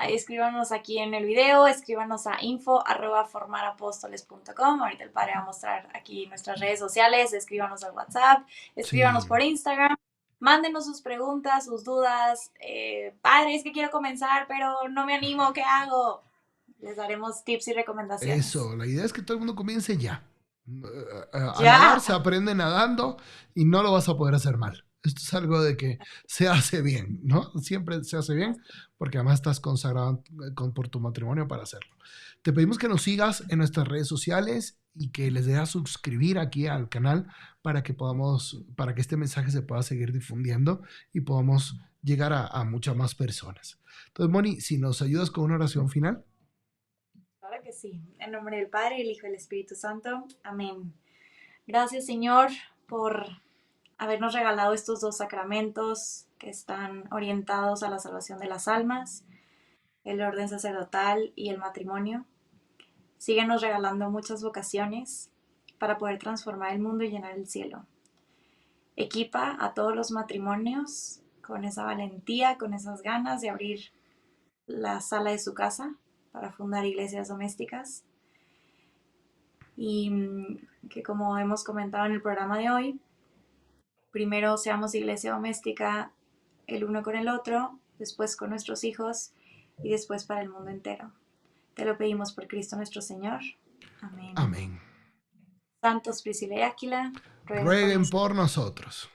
Escríbanos aquí en el video, escríbanos a info@formarapóstoles.com. Ahorita el padre va a mostrar aquí nuestras redes sociales, escríbanos al WhatsApp, escríbanos Sí, por Instagram, mándenos sus preguntas, sus dudas. Padre, es que quiero comenzar, pero no me animo, ¿qué hago? Les daremos tips y recomendaciones. eso. La idea es que todo el mundo comience ya. A nadar Ya, se aprende nadando y no lo vas a poder hacer mal. Esto es algo de que se hace bien, ¿no? Siempre se hace bien porque además estás consagrado por tu matrimonio para hacerlo. Te pedimos que nos sigas en nuestras redes sociales y que les des a suscribir aquí al canal para que este mensaje se pueda seguir difundiendo y podamos llegar a muchas más personas. Entonces, Moni, si nos ayudas con una oración final. claro que sí. En nombre del Padre, el Hijo y el Espíritu Santo. Amén. Gracias, Señor, por habernos regalado estos dos sacramentos que están orientados a la salvación de las almas, el orden sacerdotal y el matrimonio. Síguenos regalando muchas vocaciones para poder transformar el mundo y llenar el cielo. Equipa a todos los matrimonios con esa valentía, con esas ganas de abrir la sala de su casa para fundar iglesias domésticas. Y que, como hemos comentado en el programa de hoy, primero seamos iglesia doméstica el uno con el otro, después con nuestros hijos y después para el mundo entero. Te lo pedimos por Cristo nuestro Señor. Amén. Amén. Santos Priscila y Áquila, rueguen por Rueguen nosotros. por nosotros.